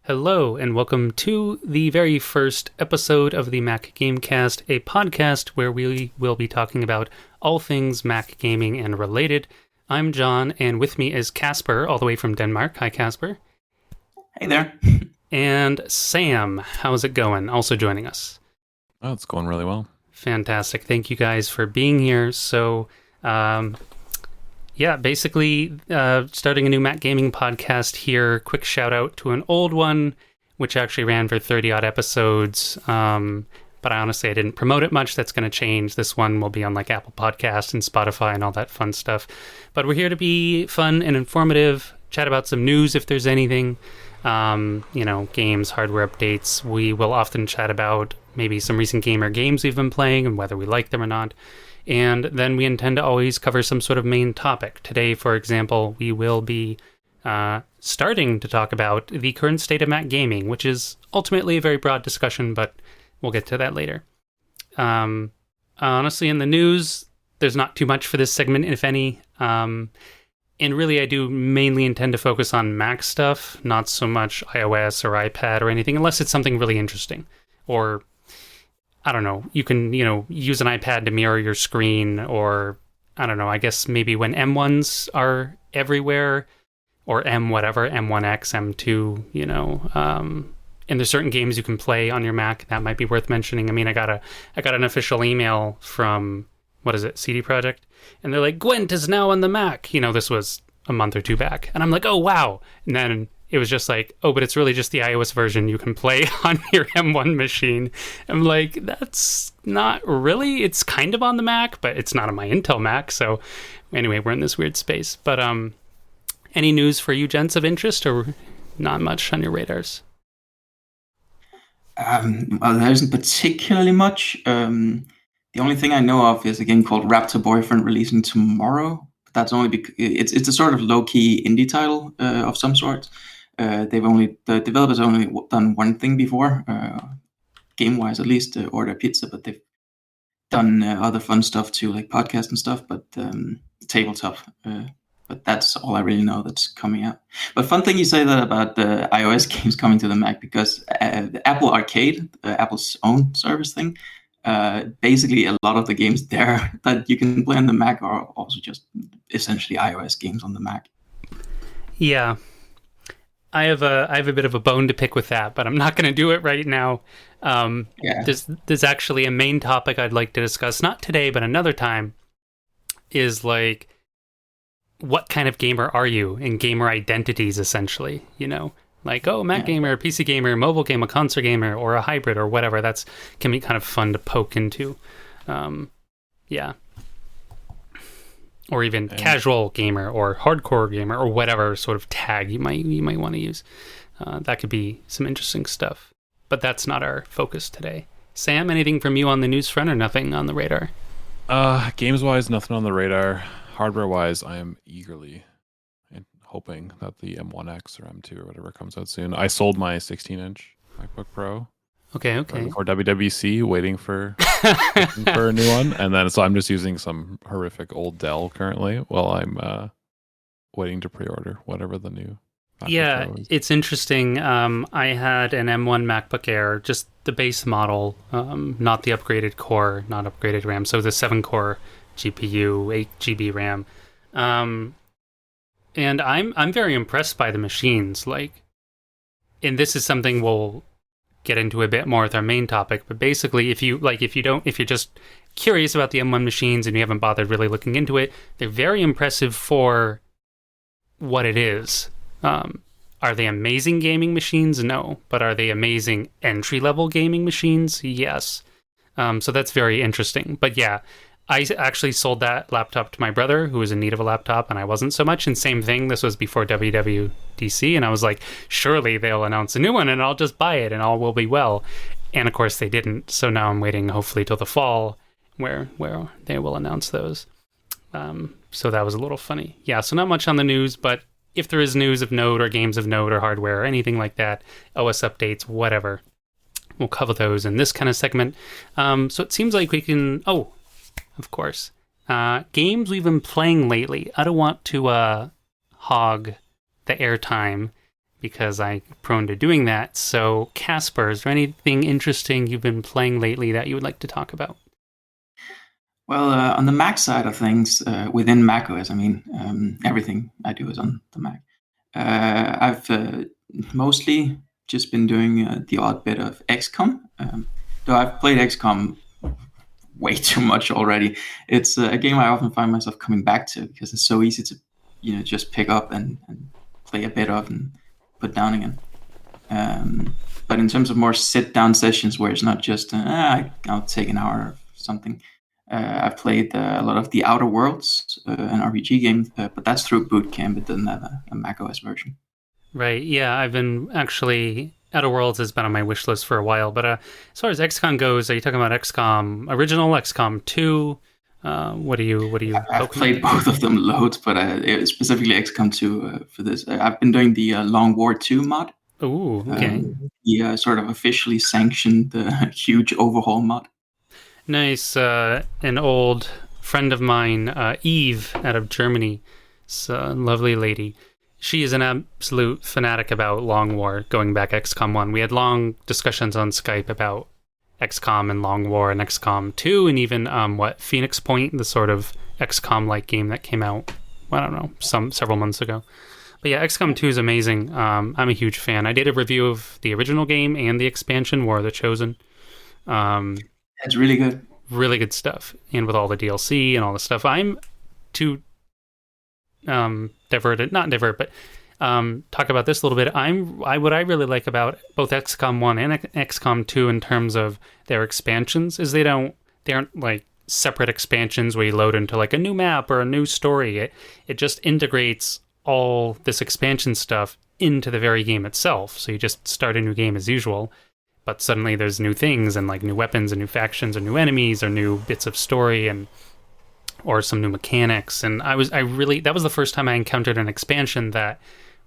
Hello, and welcome to the very first episode of the Mac Gamecast, a podcast where we will be talking about all things Mac gaming and related. I'm John, and with me is Casper, all the way from Denmark. Hi, Casper. Hey there. And Sam. How's it going? Also joining us. Oh, it's going really well. Fantastic. Thank you guys for being here. So, basically starting a new Mac Gaming podcast here. Quick shout out to an old one, which actually ran for 30-odd episodes. But I didn't promote it much. That's going to change. This one will be on like Apple Podcasts and Spotify and all that fun stuff. But we're here to be fun and informative, chat about some news if there's anything. Games, hardware updates. We will often chat about maybe some recent games we've been playing and whether we like them or not. And then we intend to always cover some sort of main topic. Today, for example, we will be starting to talk about the current state of Mac gaming, which is ultimately a very broad discussion, but we'll get to that later. Honestly, in the news, there's not too much for this segment, if any. And really, I do mainly intend to focus on Mac stuff, not so much iOS or iPad or anything, unless it's something really interesting. Or, I don't know, you can, use an iPad to mirror your screen, or, I don't know, I guess maybe when M1s are everywhere, or M1X, M2, and there's certain games you can play on your Mac, that might be worth mentioning. I mean, I got an official email from, CD Projekt? And they're like, Gwent is now on the Mac. This was a month or two back. And I'm like, oh, wow. And then it was just like, oh, but it's really just the iOS version you can play on your M1 machine. I'm like, that's not really. It's kind of on the Mac, but it's not on my Intel Mac. So anyway, we're in this weird space. But any news for you gents of interest, or not much on your radars? Well, there isn't particularly much. The only thing I know of is a game called Raptor Boyfriend releasing tomorrow. But that's only because it's a sort of low-key indie title of some sort. The developers have only done one thing before, game-wise at least, order pizza. But they've done other fun stuff too, like podcasts and stuff. But tabletop. But that's all I really know that's coming out. But fun thing you say that about the iOS games coming to the Mac, because the Apple Arcade, Apple's own service thing. Basically, a lot of the games there that you can play on the Mac are also just essentially iOS games on the Mac. Yeah, I have a bit of a bone to pick with that, but I'm not going to do it right now. There's actually a main topic I'd like to discuss, not today, but another time. Is like, what kind of gamer are you, and gamer identities, essentially, Like, Mac gamer, PC gamer, mobile gamer, console gamer, or a hybrid, or whatever. That's can be kind of fun to poke into. Or even casual gamer, or hardcore gamer, or whatever sort of tag you might want to use. That could be some interesting stuff. But that's not our focus today. Sam, anything from you on the news front, or nothing on the radar? Games-wise, nothing on the radar. Hardware-wise, I am eagerly hoping that the M1X or M2 or whatever comes out soon. I sold my 16-inch MacBook Pro. Okay. For WWC, waiting for a new one, and then so I'm just using some horrific old Dell currently while I'm waiting to pre-order whatever the new MacBook Pro is. It's interesting. I had an M1 MacBook Air, just the base model, not the upgraded core, not upgraded RAM. So the 7-core GPU, 8 GB RAM. And I'm very impressed by the machines. And this is something we'll get into a bit more with our main topic. But basically, if you're just curious about the M1 machines and you haven't bothered really looking into it, they're very impressive for what it is. Are they amazing gaming machines? No. But are they amazing entry-level gaming machines? Yes. So that's very interesting. But yeah, I actually sold that laptop to my brother, who was in need of a laptop, and I wasn't so much. And same thing, this was before WWDC, and I was like, surely they'll announce a new one, and I'll just buy it, and all will be well. And of course, they didn't. So now I'm waiting, hopefully, till the fall, where they will announce those. So that was a little funny. Yeah, so not much on the news, but if there is news of note, or games of note, or hardware, or anything like that, OS updates, whatever, we'll cover those in this kind of segment. So it seems like we can... Oh, of course. Games we've been playing lately. I don't want to hog the airtime because I'm prone to doing that. So, Casper, is there anything interesting you've been playing lately that you would like to talk about? Well, on the Mac side of things, within macOS, I mean, everything I do is on the Mac. I've mostly just been doing the odd bit of XCOM. Though I've played XCOM way too much already. It's a game I often find myself coming back to because it's so easy to, just pick up and play a bit of and put down again. But in terms of more sit-down sessions where it's not just, I'll take an hour or something, I've played a lot of the Outer Worlds, an RPG game, but that's through Boot Camp. It doesn't have a macOS version. Right, yeah, I've been actually... Outer Worlds has been on my wish list for a while, but as far as XCOM goes, are you talking about XCOM original, XCOM 2? What are you? I've played both of them loads, but specifically XCOM 2 for this. I've been doing the Long War 2 mod. Ooh, okay. The sort of officially sanctioned huge overhaul mod. Nice. An old friend of mine, Eve, out of Germany, a lovely lady. She is an absolute fanatic about Long War, going back XCOM 1. We had long discussions on Skype about XCOM and Long War and XCOM 2, and even, Phoenix Point, the sort of XCOM-like game that came out, I don't know, several months ago. But yeah, XCOM 2 is amazing. I'm a huge fan. I did a review of the original game and the expansion, War of the Chosen. It's really good. Really good stuff. And with all the DLC and all the stuff. I'm too... talk about this a little bit. What I really like about both XCOM 1 and XCOM 2 in terms of their expansions is they aren't like separate expansions where you load into like a new map or a new story. It just integrates all this expansion stuff into the very game itself. So you just start a new game as usual, but suddenly there's new things and like new weapons and new factions or new enemies or new bits of story or some new mechanics. And that was the first time I encountered an expansion that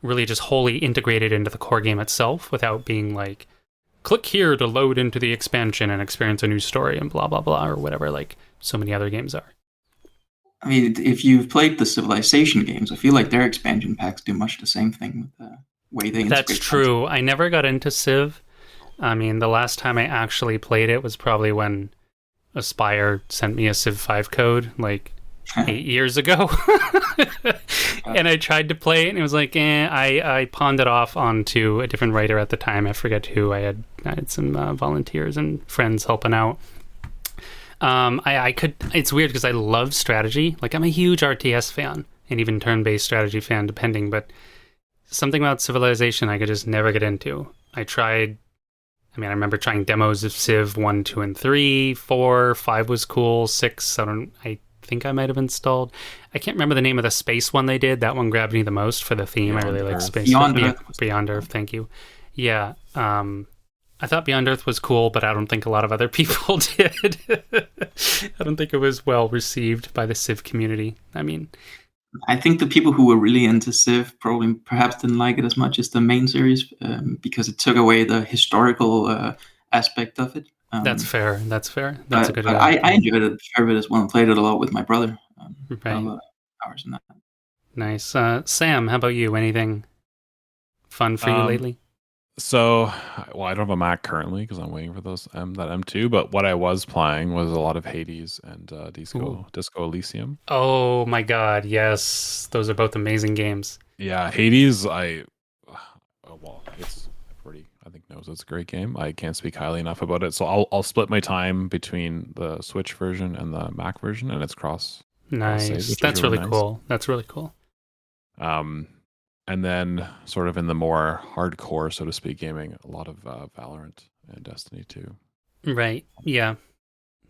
really just wholly integrated into the core game itself without being like, click here to load into the expansion and experience a new story and blah, blah, blah, or whatever, like so many other games are. I mean, if you've played the Civilization games, I feel like their expansion packs do much the same thing with the way they integrate. That's true. I never got into Civ. I mean, the last time I actually played it was probably when Aspire sent me a Civ 5 code like 8 years ago. And I tried to play it and it was like, I pawned it off onto a different writer at the time. I forget who. I had some volunteers and friends helping out. It's weird because I love strategy. Like, I'm a huge RTS fan and even turn-based strategy fan, depending, but something about Civilization I could just never get into. I remember trying demos of Civ 1, 2, and 3, 4, 5 was cool, 6, I think I might have installed. I can't remember the name of the space one they did. That one grabbed me the most for the theme. I really like space. Beyond Earth, thank you. Yeah, I thought Beyond Earth was cool, but I don't think a lot of other people did. I don't think it was well received by the Civ community. I mean, I think the people who were really into Civ perhaps didn't like it as much as the main series because it took away the historical aspect of it. That's fair. That's a good. I enjoyed it a fair bit as well. I played it a lot with my brother. Right. Hours in that. Nice. Sam, how about you? Anything fun for you lately? So, I don't have a Mac currently because I'm waiting for that M2. But what I was playing was a lot of Hades and Disco Elysium. Oh my God, yes, those are both amazing games. Yeah, Hades. It's pretty. I think knows it's a great game. I can't speak highly enough about it. So I'll split my time between the Switch version and the Mac version, and it's cross. Nice. That's really cool. That's really cool. And then sort of in the more hardcore, so to speak, gaming, a lot of Valorant and Destiny 2. Right. Yeah.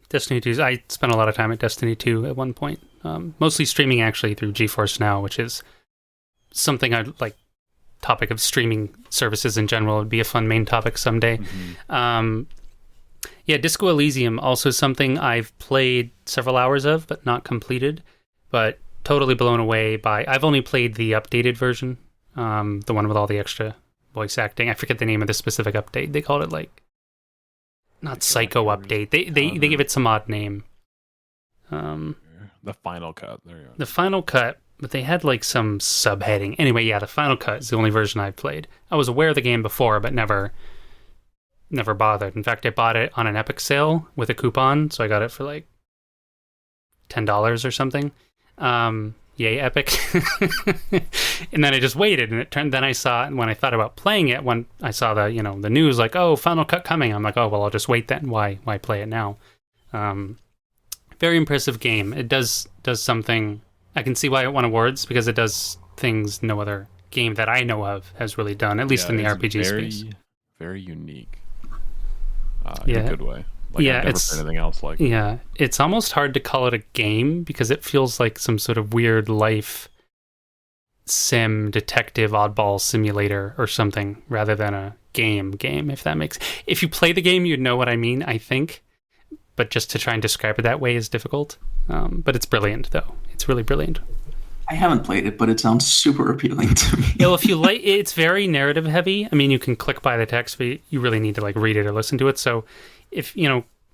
Destiny 2. I spent a lot of time at Destiny 2 at one point. Mostly streaming actually through GeForce Now, which is something I'd like. Topic of streaming services in general would be a fun main topic someday. Mm-hmm. Yeah, Disco Elysium, also something I've played several hours of, but not completed. But totally blown away by... I've only played the updated version, the one with all the extra voice acting. I forget the name of the specific update. They called it like... Not Psycho Update. They give it some odd name. The Final Cut. There you go. The Final Cut. but they had like some subheading. Anyway, yeah, the Final Cut is the only version I've played. I was aware of the game before, but never bothered. In fact, I bought it on an Epic sale with a coupon, so I got it for like $10 or something. Yay, Epic. And then I just waited, and it turned. Then I saw it, and when I thought about playing it, when I saw the the news like, oh, Final Cut coming, I'm like, oh well, I'll just wait then. Why play it now? Very impressive game. It does something. I can see why it won awards, because it does things no other game that I know of has really done, at least in the RPG space. Very unique. In a good way. Like, I've never played anything else like it. Yeah, it's almost hard to call it a game because it feels like some sort of weird life sim detective oddball simulator or something rather than a game, if that makes... If you play the game, you'd know what I mean, I think. But just to try and describe it that way is difficult. But it's brilliant, though. It's really brilliant. I haven't played it, but it sounds super appealing to me. Well, if you like, it's very narrative heavy. I mean, you can click by the text, but you really need to like read it or listen to it. So if,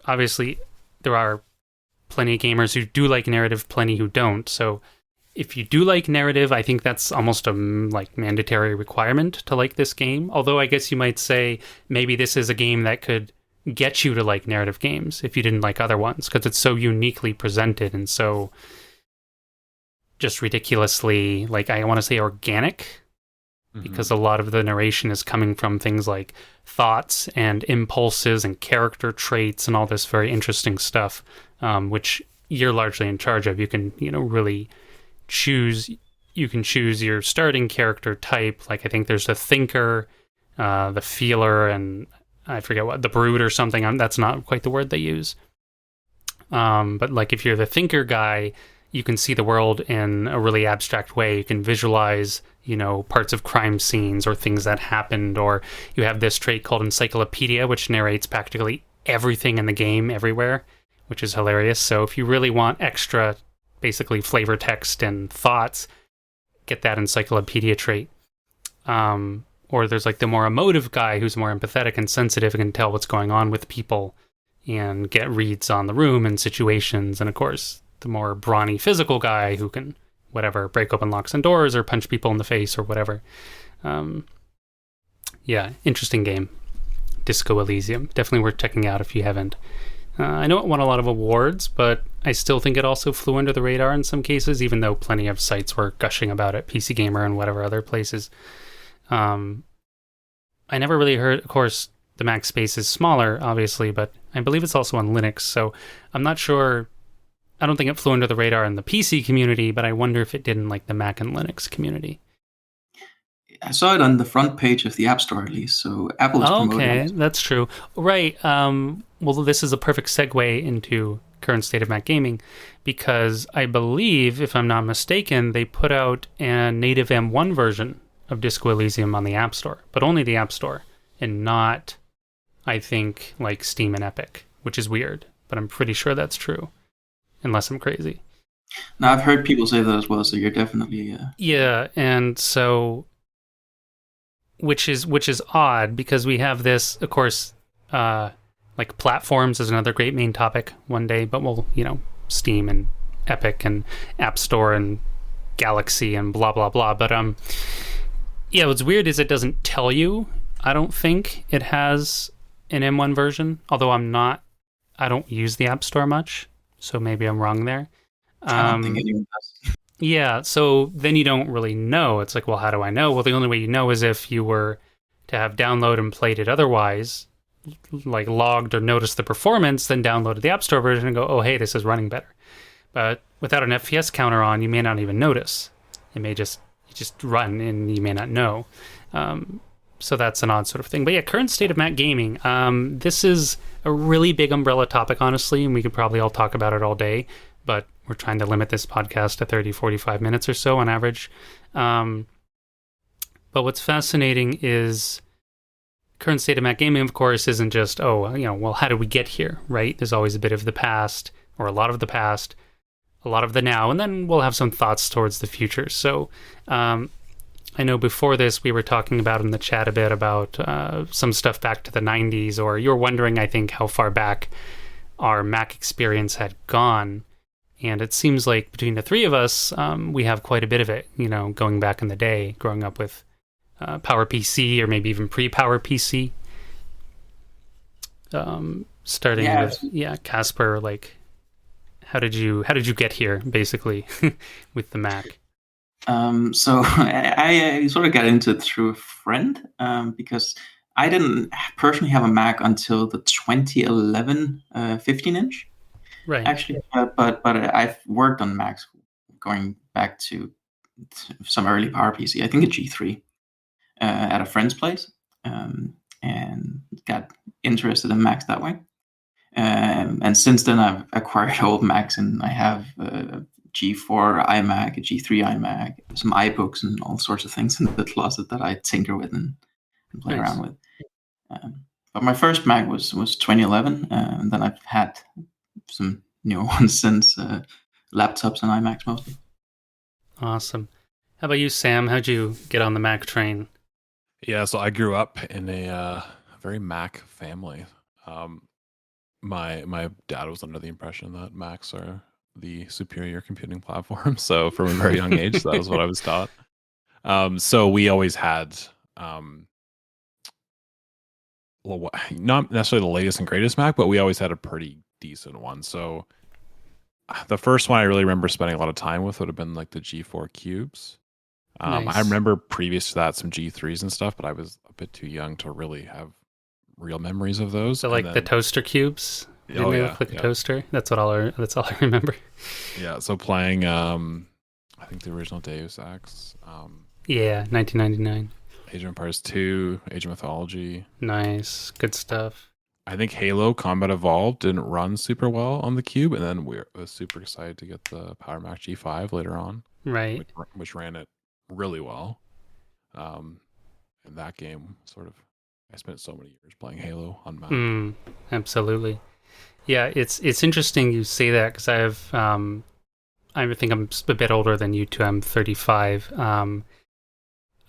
obviously there are plenty of gamers who do like narrative, plenty who don't. So if you do like narrative, I think that's almost a like mandatory requirement to like this game. Although I guess you might say maybe this is a game that could get you to like narrative games if you didn't like other ones, because it's so uniquely presented and so just ridiculously, like, I want to say organic, because a lot of the narration is coming from things like thoughts and impulses and character traits and all this very interesting stuff, which you're largely in charge of. You can, really choose. You can choose your starting character type. Like, I think there's the thinker, the feeler, and I forget what, the brute or something. That's not quite the word they use. But like, if you're the thinker guy, you can see the world in a really abstract way. You can visualize, parts of crime scenes or things that happened, or you have this trait called encyclopedia, which narrates practically everything in the game everywhere, which is hilarious. So if you really want extra, basically flavor text and thoughts, get that encyclopedia trait. Or there's like the more emotive guy who's more empathetic and sensitive and can tell what's going on with people and get reads on the room and situations. And of course, the more brawny physical guy who can, break open locks and doors or punch people in the face or whatever. Interesting game. Disco Elysium. Definitely worth checking out if you haven't. I know it won a lot of awards, but I still think it also flew under the radar in some cases, even though plenty of sites were gushing about it, PC Gamer and whatever other places. I never really heard, of course, the Mac space is smaller, obviously, but I believe it's also on Linux, so I'm not sure. I don't think it flew under the radar in the PC community, but I wonder if it did in like the Mac and Linux community. I saw it on the front page of the App Store at least, so Apple is promoting it. Okay, that's true. Right. Well, this is a perfect segue into current state of Mac gaming, because I believe, if I'm not mistaken, they put out a native M1 version of Disco Elysium on the App Store, but only the App Store, and not, I think, like Steam and Epic, which is weird, but I'm pretty sure that's true. Unless I'm crazy. No, I've heard people say that as well, so you're definitely... Yeah, and so... Which is odd, because we have this, of course, like platforms is another great main topic one day, but we'll, Steam and Epic and App Store and Galaxy and blah, blah, blah. But, what's weird is it doesn't tell you. I don't think it has an M1 version, although I don't use the App Store much. So maybe I'm wrong there. I don't think anyone does. Yeah, so then you don't really know. It's like, well, how do I know? Well, the only way you know is if you were to have downloaded and played it otherwise, like logged or noticed the performance, then downloaded the App Store version and go, oh, hey, this is running better. But without an FPS counter on, you may not even notice. It may just run and you may not know. So that's an odd sort of thing. But yeah, current state of Mac gaming. This is a really big umbrella topic, honestly, and we could probably all talk about it all day, but we're trying to limit this podcast to 30, 45 minutes or so on average. But what's fascinating is current state of Mac gaming, of course, isn't just, well, how did we get here, right? There's always a bit of the past, or a lot of the past, a lot of the now, and then we'll have some thoughts towards the future. So, I know before this we were talking about in the chat a bit about some stuff back to the 90s, or you were wondering, I think, how far back our Mac experience had gone. And it seems like between the three of us, we have quite a bit of it, going back in the day, growing up with PowerPC or maybe even pre-Power PC. Starting with Casper, like how did you get here basically with the Mac? So I sort of got into it through a friend because I didn't personally have a Mac until the 2011 15-inch. Right. Actually, but I've worked on Macs going back to some early PowerPC. I think a G3 at a friend's place, and got interested in Macs that way. And since then, I've acquired old Macs, and I have a G4 iMac, a G3 iMac, some iBooks, and all sorts of things in the closet that I tinker with and play around with. But my first Mac was 2011, and then I've had some newer ones since, laptops and iMacs mostly. Awesome. How about you, Sam? How'd you get on the Mac train? Yeah, so I grew up in a very Mac family. My dad was under the impression that Macs are the superior computing platform. So from a very young age, that was what I was taught. So we always had not necessarily the latest and greatest Mac, but we always had a pretty decent one. So the first one I really remember spending a lot of time with would have been like the G4 Cubes. Nice. I remember previous to that some G3s and stuff, but I was a bit too young to really have real memories of those. So like the toaster cubes? Didn't they look like a toaster? That's all I remember. Yeah, so playing I think the original Deus Ex. 1999. Age of Empires 2, Age of Mythology. Nice. Good stuff. I think Halo Combat Evolved didn't run super well on the Cube, and then we was super excited to get the Power Mac G5 later on. Right. Which ran it really well. And that game I spent so many years playing Halo on Mac. Absolutely. Yeah, it's interesting you say that because I think I'm a bit older than you two. I'm 35.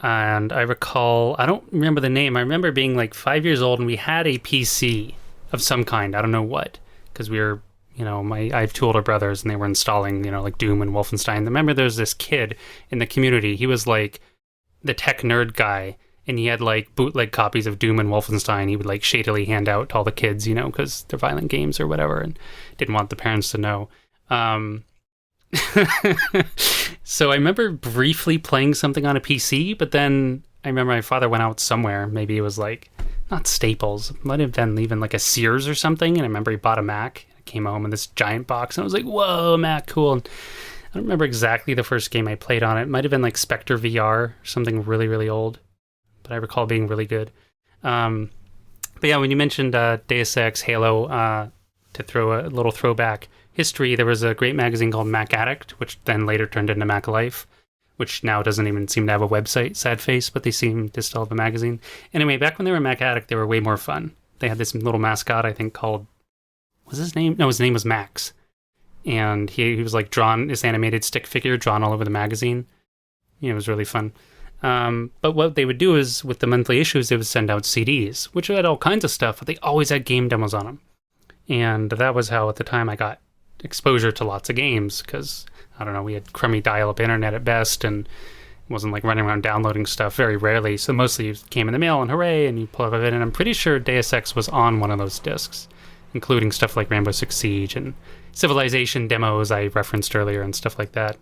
And I recall, I don't remember the name. I remember being like 5 years old and we had a PC of some kind. I don't know what, because we were, I have two older brothers and they were installing, like Doom and Wolfenstein. I remember there was this kid in the community. He was like the tech nerd guy. And he had like bootleg copies of Doom and Wolfenstein. He would like shadily hand out to all the kids, because they're violent games or whatever, and didn't want the parents to know. So I remember briefly playing something on a PC, but then I remember my father went out somewhere. Maybe it was like, not Staples, it might have been even like a Sears or something. And I remember he bought a Mac. I came home in this giant box, and I was like, whoa, Mac, cool. And I don't remember exactly the first game I played on it. It might have been like Spectre VR or something really, really old. But I recall being really good. But yeah, when you mentioned Deus Ex, Halo, to throw a little throwback history, there was a great magazine called Mac Addict, which then later turned into Mac Life, which now doesn't even seem to have a website, sad face, but they seem to still have a magazine. Anyway, back when they were Mac Addict, they were way more fun. They had this little mascot, I think, called... Was his name? No, his name was Max. And he was like drawn, this animated stick figure drawn all over the magazine. It was really fun. But what they would do is, with the monthly issues, they would send out CDs, which had all kinds of stuff, but they always had game demos on them. And that was how, at the time, I got exposure to lots of games, because, I don't know, we had crummy dial-up internet at best, and it wasn't like running around downloading stuff very rarely, so mostly it came in the mail, and hooray, and you pull up it, and I'm pretty sure Deus Ex was on one of those discs, including stuff like Rainbow Six Siege and Civilization demos I referenced earlier and stuff like that.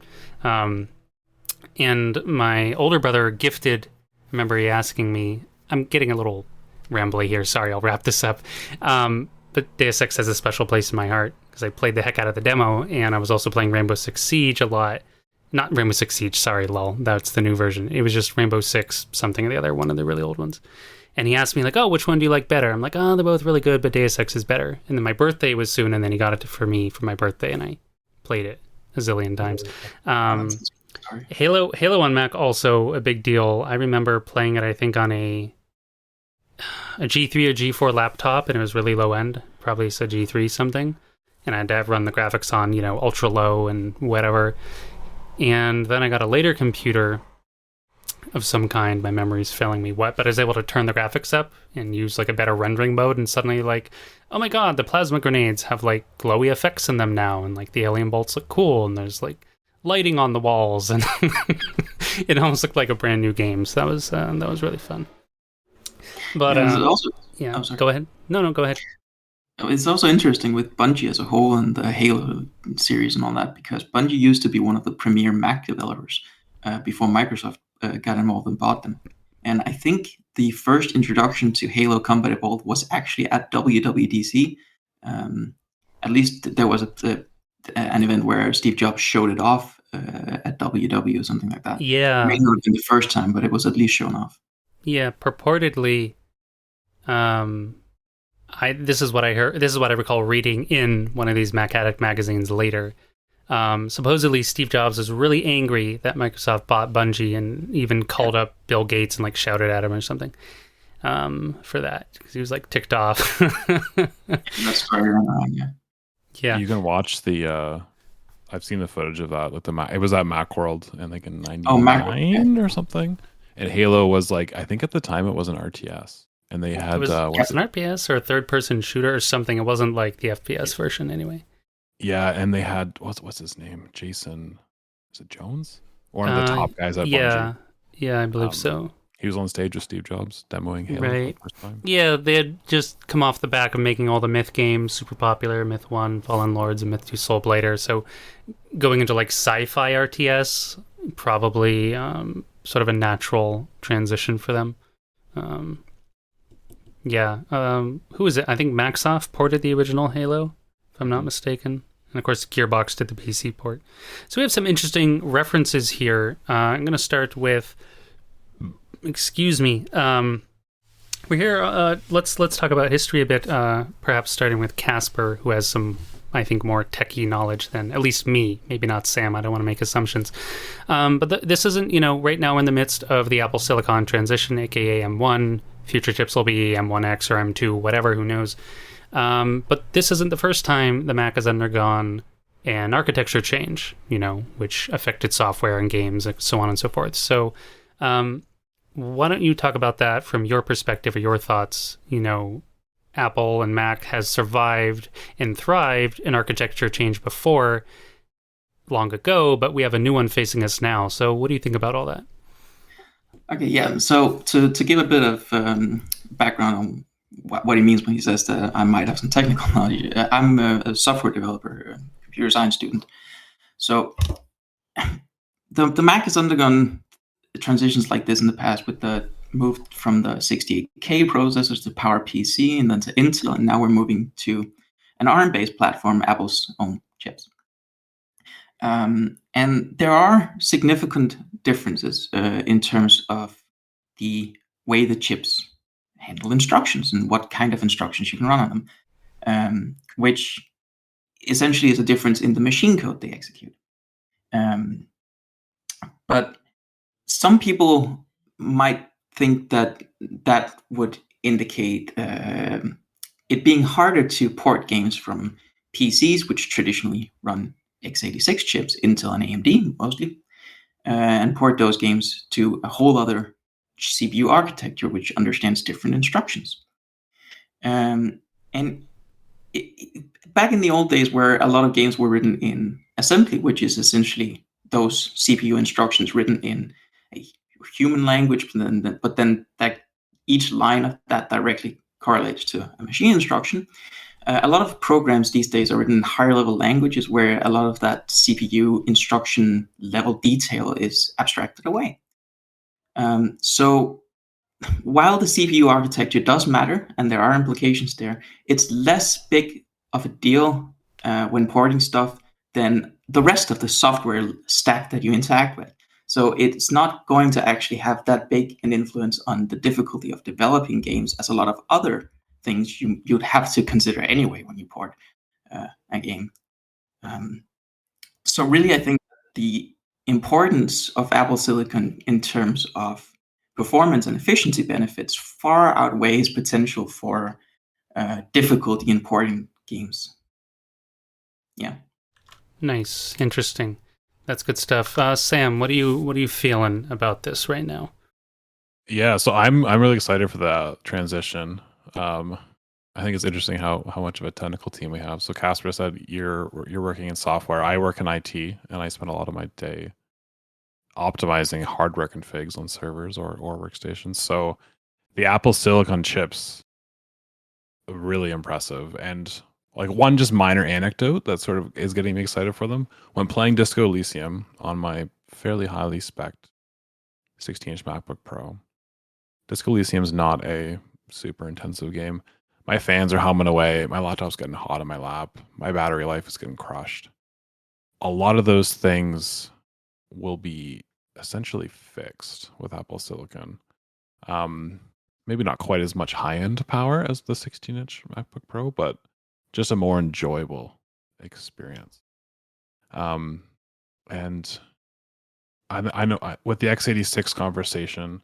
And my older brother gifted, I remember he asking me, I'm getting a little rambly here, sorry, I'll wrap this up. But Deus Ex has a special place in my heart because I played the heck out of the demo, and I was also playing Rainbow Six Siege a lot. Not Rainbow Six Siege, sorry, lol, that's the new version. It was just Rainbow Six something or the other, one of the really old ones. And he asked me, like, oh, which one do you like better? I'm like, oh, they're both really good, but Deus Ex is better. And then my birthday was soon, and then he got it for me for my birthday, and I played it a zillion times. Halo on Mac, also a big deal. I remember playing it, I think, on a G3 or G4 laptop, and it was really low end, probably a G3 something. And I had to run the graphics on, ultra low and whatever. And then I got a later computer, of some kind. My memory's failing me what, but I was able to turn the graphics up and use like a better rendering mode, and suddenly like, oh my god, the plasma grenades have like glowy effects in them now, and like the alien bolts look cool, and there's like lighting on the walls, and it almost looked like a brand new game. So that was really fun. But also, yeah, go ahead. No, go ahead. It's also interesting with Bungie as a whole and the Halo series and all that, because Bungie used to be one of the premier Mac developers before Microsoft got involved and bought them. And I think the first introduction to Halo Combat Evolved was actually at WWDC. At least there was an event where Steve Jobs showed it off at WW or something like that. Yeah. It may not have been the first time, but it was at least shown off. Yeah, purportedly, this is what I heard. This is what I recall reading in one of these Mac Addict magazines later. Supposedly, Steve Jobs was really angry that Microsoft bought Bungie, and even called up Bill Gates and like shouted at him or something for that, because he was like ticked off. That's right. Yeah, you can watch the. I've seen the footage of that. Like it was at Macworld, and like in '99 or something. And Halo was like, I think at the time it was an RTS, and they had was an RTS or a third-person shooter or something. It wasn't like the FPS version anyway. Yeah, and they had what's his name? Jason, is it Jones? One of the top guys at Bungie. Yeah, I believe so. He was on stage with Steve Jobs demoing Halo right. for the first time. Yeah, they had just come off the back of making all the Myth games super popular, Myth 1, Fallen Lords, and Myth 2 Soulblader. So going into like sci-fi RTS, probably sort of a natural transition for them. Who is it? I think Maxsoft ported the original Halo, if I'm not mistaken. And of course, Gearbox did the PC port. So we have some interesting references here. I'm going to start with... Excuse me. We're here. Let's talk about history a bit. Perhaps starting with Casper, who has some, I think, more techie knowledge than at least me. Maybe not Sam. I don't want to make assumptions. But this isn't. Right now we're in the midst of the Apple Silicon transition, aka M1. Future chips will be M1X or M2, whatever. Who knows? But this isn't the first time the Mac has undergone an architecture change. Which affected software and games, and so on and so forth. So. Why don't you talk about that from your perspective or your thoughts? Apple and Mac has survived and thrived in architecture change before, long ago, but we have a new one facing us now. So what do you think about all that? Okay, yeah. So to give a bit of background on what he means when he says that I might have some technical knowledge, I'm a software developer, a computer science student. So the Mac has undergone transitions like this in the past, with the move from the 68K processors to PowerPC and then to Intel, and now we're moving to an ARM-based platform, Apple's own chips. And there are significant differences in terms of the way the chips handle instructions and what kind of instructions you can run on them, which essentially is a difference in the machine code they execute. But some people might think that would indicate it being harder to port games from PCs, which traditionally run x86 chips, Intel and AMD mostly, and port those games to a whole other CPU architecture, which understands different instructions. And back in the old days, where a lot of games were written in assembly, which is essentially those CPU instructions written in a human language, but then that each line of that directly correlates to a machine instruction. A lot of programs these days are written in higher level languages, where a lot of that CPU instruction level detail is abstracted away. So while the CPU architecture does matter, and there are implications there, it's less big of a deal when porting stuff than the rest of the software stack that you interact with. So it's not going to actually have that big an influence on the difficulty of developing games as a lot of other things you'd have to consider anyway when you port a game. So really, I think the importance of Apple Silicon in terms of performance and efficiency benefits far outweighs potential for difficulty in porting games. Yeah. Nice, interesting. That's good stuff. Sam, what are you feeling about this right now? Yeah, so I'm really excited for that transition. I think it's interesting how much of a technical team we have. So Casper said you're working in software. I work in IT, and I spend a lot of my day optimizing hardware configs on servers or workstations. So the Apple Silicon chips are really impressive. And like one just minor anecdote that sort of is getting me excited for them. When playing Disco Elysium on my fairly highly spec'd 16-inch MacBook Pro, Disco Elysium is not a super intensive game. My fans are humming away. My laptop's getting hot in my lap. My battery life is getting crushed. A lot of those things will be essentially fixed with Apple Silicon. Maybe not quite as much high-end power as the 16-inch MacBook Pro, but just a more enjoyable experience. And I know with the x86 conversation,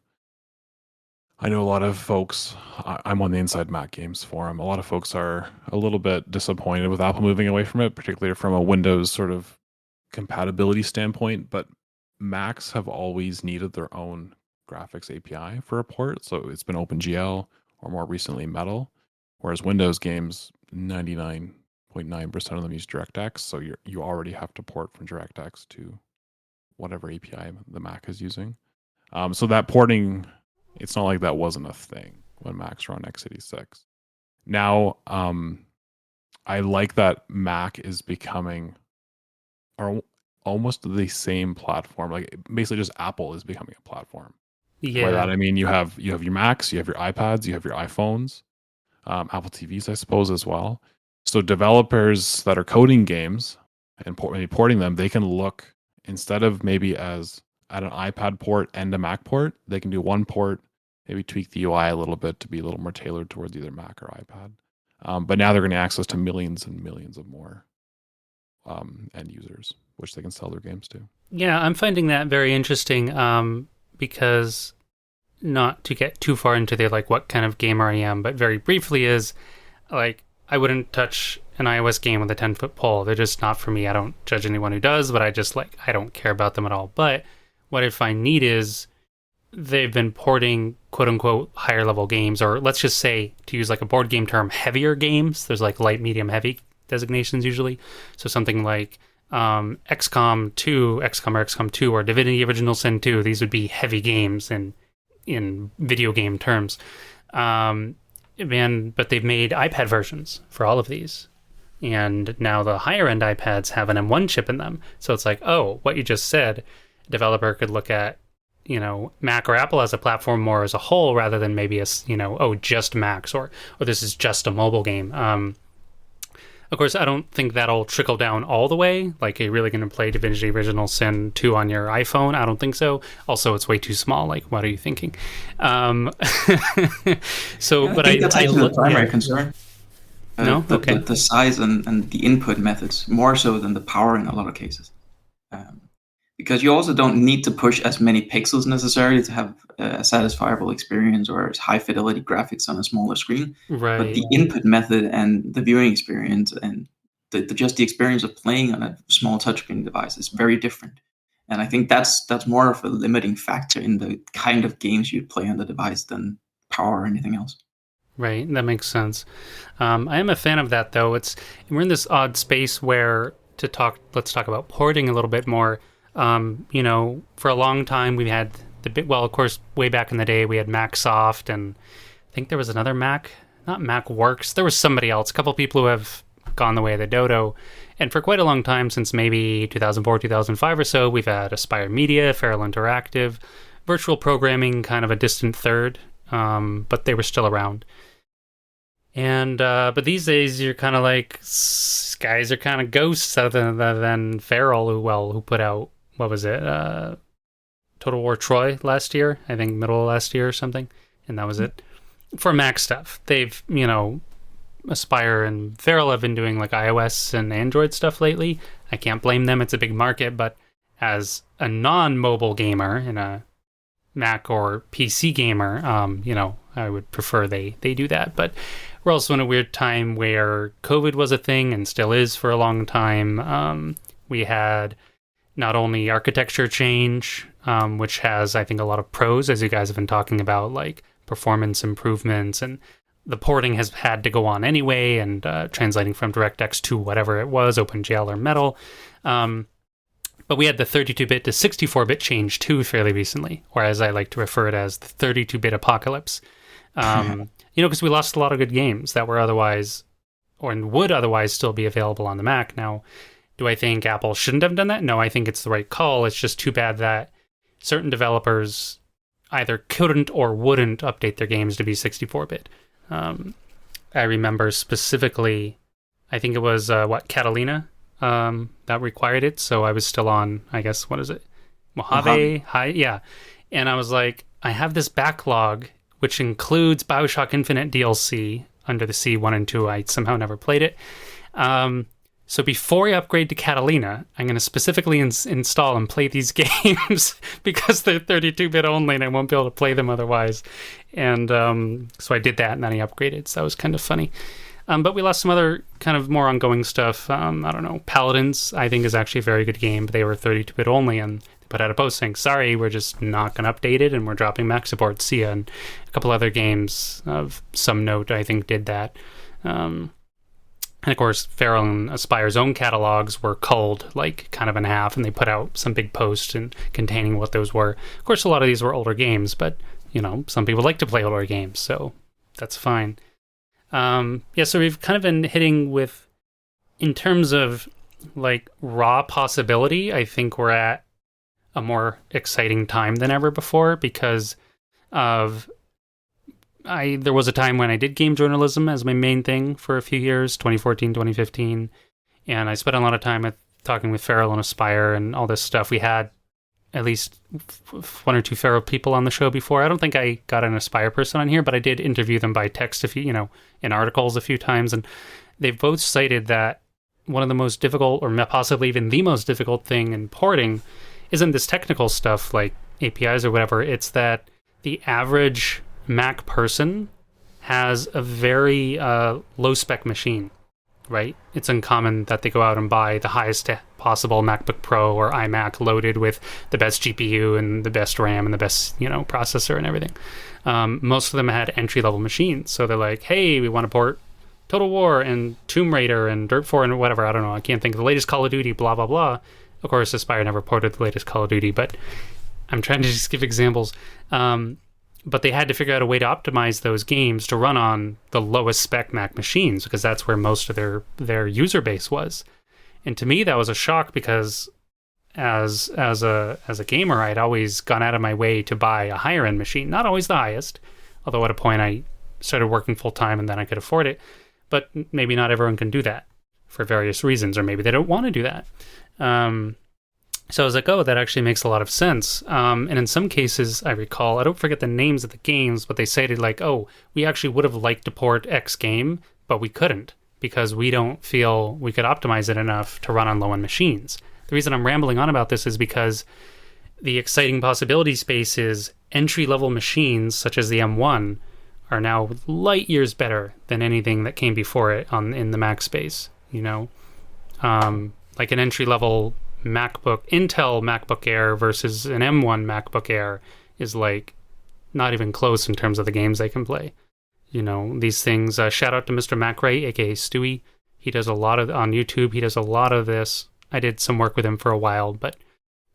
I know a lot of folks, I'm on the Inside Mac Games forum, a lot of folks are a little bit disappointed with Apple moving away from it, particularly from a Windows sort of compatibility standpoint, but Macs have always needed their own graphics API for a port, so it's been OpenGL or more recently Metal, whereas Windows games, 99.9% of them use DirectX, so you already have to port from DirectX to whatever API the Mac is using. So that porting, it's not like that wasn't a thing when Macs were on x86. Now, I like that Mac is becoming almost the same platform. Like basically just Apple is becoming a platform. Yeah. By that I mean you have your Macs, you have your iPads, you have your iPhones, Apple TVs, I suppose, as well. So developers that are coding games and porting them, they can look, instead of maybe as at an iPad port and a Mac port, they can do one port, maybe tweak the UI a little bit to be a little more tailored towards either Mac or iPad. But now they're going to access to millions and millions of more end users, which they can sell their games to. Yeah, I'm finding that very interesting because, not to get too far into the like what kind of gamer I am, but very briefly is like I wouldn't touch an iOS game with a 10-foot pole. They're just not for me. I don't judge anyone who does, but I just I don't care about them at all. But what I find neat is they've been porting quote unquote higher level games, or let's just say, to use like a board game term, heavier games. There's like light, medium, heavy designations usually. So something like XCOM 2, XCOM or XCOM 2, or Divinity Original Sin 2, these would be heavy games in video game terms. But they've made iPad versions for all of these. And now the higher end iPads have an M1 chip in them. So it's like, oh, what you just said, a developer could look at, Mac or Apple as a platform more as a whole rather than maybe just Macs or this is just a mobile game. Of course, I don't think that'll trickle down all the way. Like, are you really going to play Divinity Original Sin 2 on your iPhone? I don't think so. Also, it's way too small. Like, what are you thinking? I think that's actually the primary concern. No? Okay. The size and the input methods, more so than the power in a lot of cases. Because you also don't need to push as many pixels necessarily to have a satisfiable experience or high fidelity graphics on a smaller screen. Right. But the input method and the viewing experience and just the experience of playing on a small touchscreen device is very different. And I think that's more of a limiting factor in the kind of games you'd play on the device than power or anything else. Right, that makes sense. I am a fan of that, though. We're in this odd space where let's talk about porting a little bit more. For a long time we had of course, way back in the day we had MacSoft, and I think there was another Mac, not MacWorks. There was somebody else, a couple people who have gone the way of the dodo. And for quite a long time, since maybe 2004, 2005 or so, we've had Aspire Media, Feral Interactive, Virtual Programming, kind of a distant third, but they were still around. And but these days you're kind of like, guys are kind of ghosts other than Feral, who put out, what was it, Total War Troy last year, I think middle of last year or something, and that was it. For Mac stuff, they've, Aspire and Feral have been doing like iOS and Android stuff lately. I can't blame them, it's a big market, but as a non-mobile gamer and a Mac or PC gamer, I would prefer they do that. But we're also in a weird time where COVID was a thing and still is for a long time. We had not only architecture change, which has, I think, a lot of pros, as you guys have been talking about, like performance improvements, and the porting has had to go on anyway, and translating from DirectX to whatever it was, OpenGL or Metal. But we had the 32-bit to 64-bit change too fairly recently, or as I like to refer it as the 32-bit apocalypse. Because we lost a lot of good games that were otherwise, or would otherwise still be available on the Mac. Now, do I think Apple shouldn't have done that? No, I think it's the right call. It's just too bad that certain developers either couldn't or wouldn't update their games to be 64-bit. I remember specifically, I think it was, Catalina that required it. So I was still on, I guess, what is it? Mojave? Hi, yeah. And I was like, I have this backlog, which includes Bioshock Infinite DLC, Under the Sea 1 and 2. I somehow never played it. So before I upgrade to Catalina, I'm going to specifically install and play these games because they're 32-bit only and I won't be able to play them otherwise. And so I did that and then I upgraded. So that was kind of funny. But we lost some other kind of more ongoing stuff. I don't know. Paladins, I think, is actually a very good game, but they were 32-bit only, and they put out a post saying, sorry, we're just not going to update it, and we're dropping Mac support. See ya. And a couple other games of some note, I think, did that. And of course, Feral and Aspire's own catalogs were culled, like, kind of in half, and they put out some big posts containing what those were. Of course, a lot of these were older games, but, some people like to play older games, so that's fine. So we've kind of been hitting with, in terms of like raw possibility, I think we're at a more exciting time than ever before because there was a time when I did game journalism as my main thing for a few years, 2014, 2015, and I spent a lot of time talking with Feral and Aspire and all this stuff. We had at least one or two Feral people on the show before. I don't think I got an Aspire person on here, but I did interview them by text in articles a few times, and they've both cited that one of the most difficult, or possibly even the most difficult thing in porting isn't this technical stuff like APIs or whatever. It's that the average Mac person has a very low-spec machine, right? It's uncommon that they go out and buy the highest possible MacBook Pro or iMac loaded with the best GPU and the best RAM and the best, processor and everything. Most of them had entry-level machines. So they're like, hey, we want to port Total War and Tomb Raider and Dirt 4 and whatever. I don't know. I can't think of the latest Call of Duty, blah, blah, blah. Of course, Aspire never ported the latest Call of Duty, but I'm trying to just give examples. But they had to figure out a way to optimize those games to run on the lowest spec Mac machines because that's where most of their user base was. And to me, that was a shock because as a gamer, I'd always gone out of my way to buy a higher end machine. Not always the highest, although at a point I started working full time and then I could afford it. But maybe not everyone can do that for various reasons, or maybe they don't want to do that. So I was like, oh, that actually makes a lot of sense. And in some cases, I recall, I don't forget the names of the games, but they cited like, oh, we actually would have liked to port X game, but we couldn't because we don't feel we could optimize it enough to run on low-end machines. The reason I'm rambling on about this is because the exciting possibility space is entry-level machines, such as the M1, are now light years better than anything that came before it in the Mac space, like an entry-level Intel MacBook Air versus an M1 MacBook Air is like not even close in terms of the games they can play. These things, shout out to Mr. MacRay, aka Stewie. He does a lot on YouTube. He does a lot of this. I did some work with him for a while, but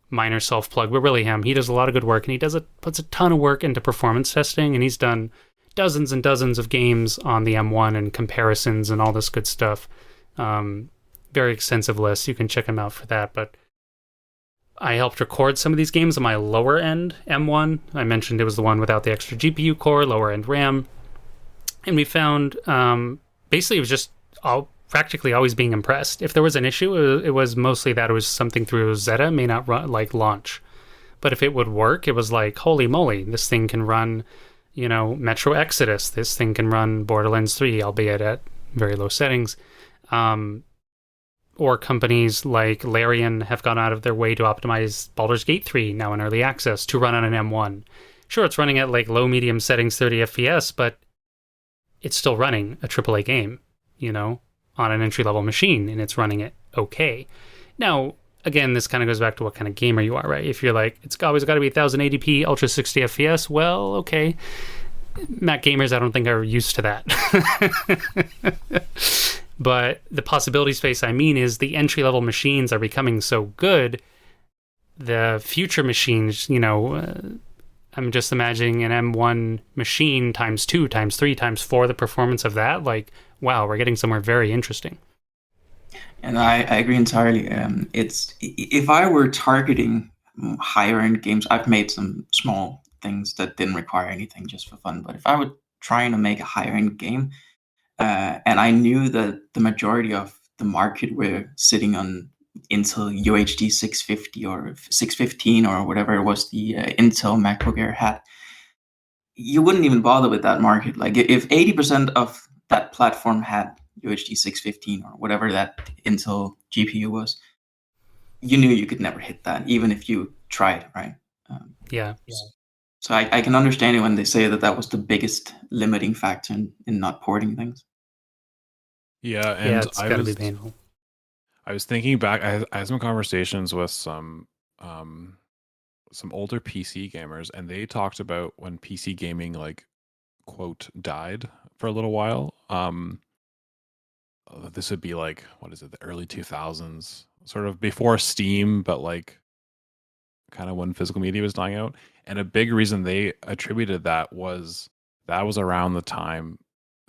minor self-plug, but really him. He does a lot of good work, and he puts a ton of work into performance testing, and he's done dozens and dozens of games on the M1 and comparisons and all this good stuff. Very extensive list. You can check him out for that, but I helped record some of these games on my lower end M1. I mentioned it was the one without the extra GPU core, lower end RAM. And we found basically it was just practically always being impressed. If there was an issue, it was mostly that it was something through Zeta, may not run like launch. But if it would work, it was like, holy moly, this thing can run, Metro Exodus. This thing can run Borderlands 3, albeit at very low settings. Or companies like Larian have gone out of their way to optimize Baldur's Gate 3, now in early access, to run on an M1. Sure, it's running at like low, medium settings, 30 FPS, but it's still running a AAA game, on an entry-level machine, and it's running it okay. Now, again, this kind of goes back to what kind of gamer you are, right? If you're like, it's always got to be 1080p, ultra 60 FPS, well, okay. Mac gamers, I don't think are used to that. But the possibility space, I mean, is the entry-level machines are becoming so good. The future machines, I'm just imagining an M1 machine times 2, times 3, times 4, the performance of that. Like, wow, we're getting somewhere very interesting. And I agree entirely. It's if I were targeting higher end games, I've made some small things that didn't require anything just for fun. But if I were trying to make a higher end game, and I knew that the majority of the market were sitting on Intel UHD 650 or 615 or whatever it was the Intel MacBook Air had, you wouldn't even bother with that market. Like if 80% of that platform had UHD 615 or whatever that Intel GPU was, you knew you could never hit that, even if you tried, right? Yeah. So I can understand it when they say that was the biggest limiting factor in not porting things. Yeah, and it's gotta be painful. I was thinking back. I had some conversations with some older PC gamers, and they talked about when PC gaming, like, quote, died for a little while. This would be like, what is it, the early 2000s, sort of before Steam, but like kind of when physical media was dying out. And a big reason they attributed that was around the time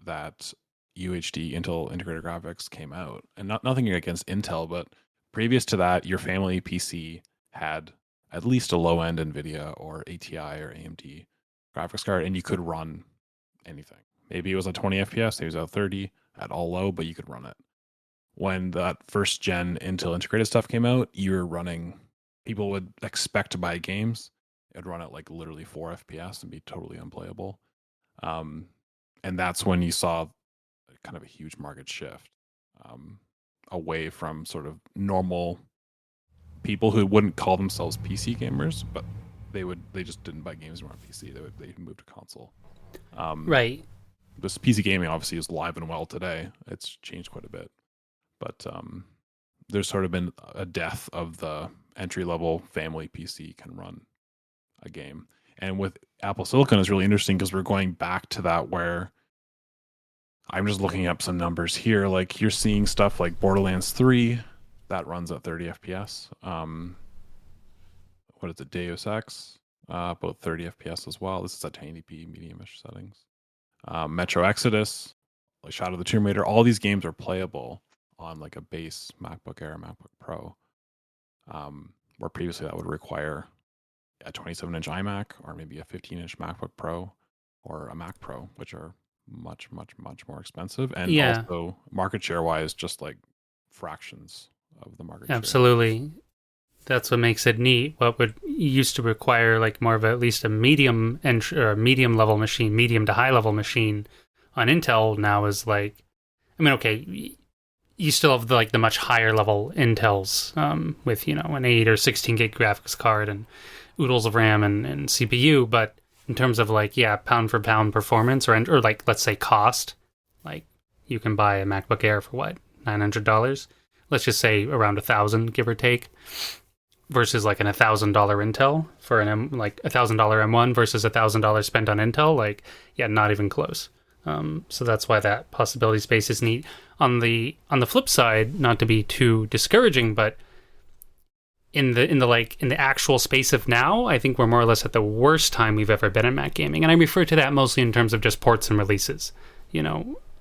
that UHD, Intel Integrated Graphics, came out. And nothing against Intel, but previous to that, your family PC had at least a low-end NVIDIA or ATI or AMD graphics card, and you could run anything. Maybe it was at 20 FPS, maybe it was at 30 at all low, but you could run it. When that first gen Intel integrated stuff came out, you were running, people would expect to buy games. It would run at like literally 4 FPS and be totally unplayable. And that's when you saw kind of a huge market shift away from sort of normal people who wouldn't call themselves PC gamers, but they just didn't buy games on PC. They moved to console. Right. This PC gaming obviously is alive and well today. It's changed quite a bit, but there's sort of been a death of the entry-level family PC can run a game. And with Apple Silicon, it's really interesting because we're going back to that, where I'm just looking up some numbers here. Like, you're seeing stuff like Borderlands 3 that runs at 30 FPS. What is it, Deus Ex? About 30 FPS as well. This is at 1080p medium-ish settings. Metro Exodus, like Shadow of the Tomb Raider, all these games are playable on like a base MacBook Air, MacBook Pro, where previously that would require a 27-inch iMac or maybe a 15-inch MacBook Pro or a Mac Pro, which are much, much, much more expensive. And also market share-wise, just like fractions of the market share. Absolutely. That's what makes it neat. What would used to require like more of at least a medium level machine, medium to high level machine on Intel now is like, I mean, okay, you still have the much higher level Intels with, an 8 or 16 gig graphics card and oodles of RAM and CPU. But in terms of pound for pound performance or like, let's say cost, like you can buy a MacBook Air for what, $900? Let's just say around $1,000, give or take. Versus like an $1,000 Intel for $1,000 M1 versus $1,000 spent on Intel, not even close. So that's why that possibility space is neat. On the flip side, not to be too discouraging, but in the actual space of now, I think we're more or less at the worst time we've ever been in Mac gaming, and I refer to that mostly in terms of just ports and releases.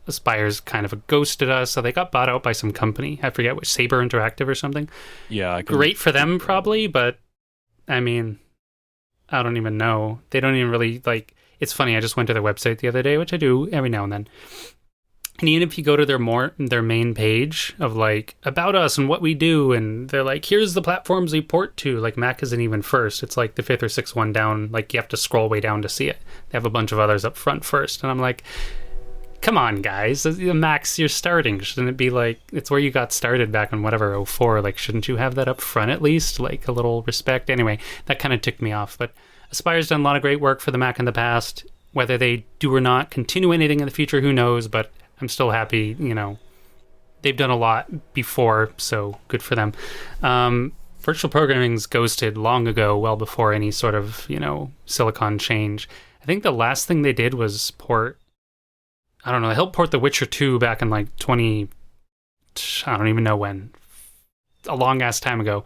Aspire's kind of ghosted us, so they got bought out by some company. I forget which, Saber Interactive or something. Yeah, great for them probably, but I mean, I don't even know. They don't even really It's funny. I just went to their website the other day, which I do every now and then. And even if you go to their main page of about us and what we do, and they're like, here's the platforms we port to. Mac isn't even first. It's like the 5th or 6th one down. You have to scroll way down to see it. They have a bunch of others up front first, and I'm like, come on, guys. The Macs you're starting, shouldn't it be it's where you got started back in whatever, 04? Shouldn't you have that up front at least? A little respect? Anyway, that kind of ticked me off. But Aspire's done a lot of great work for the Mac in the past. Whether they do or not continue anything in the future, who knows? But I'm still happy, they've done a lot before, so good for them. Virtual programming's ghosted long ago, well before any sort of, Silicon change. I think the last thing they did was port, I don't know, they helped port The Witcher 2 back in like I don't even know when, a long ass time ago.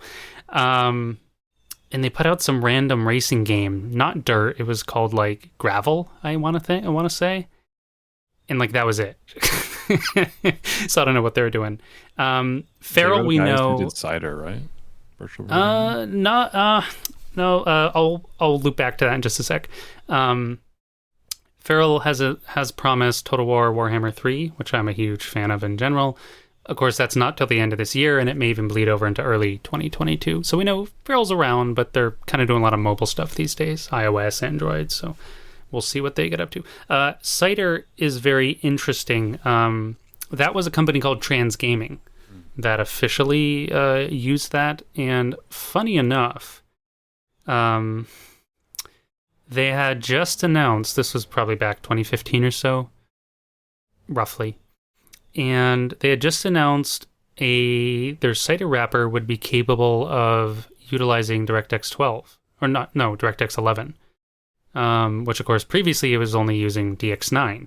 And they put out some random racing game, not Dirt, it was called like Gravel, I want to say. And like that was it. So I don't know what they were doing. Feral, we know. Who did Cider, right? Virtual no. I'll loop back to that in just a sec. Feral has promised Total War Warhammer 3, which I'm a huge fan of in general. Of course, that's not till the end of this year, and it may even bleed over into early 2022. So we know Feral's around, but they're kind of doing a lot of mobile stuff these days, iOS, Android. So we'll see what they get up to. Cider is very interesting. That was a company called Trans Gaming that officially used that. And funny enough, they had just announced, this was probably back 2015 or so, roughly. And they had just announced their Cider wrapper would be capable of utilizing DirectX 12. DirectX 11. Which, of course, previously it was only using DX9,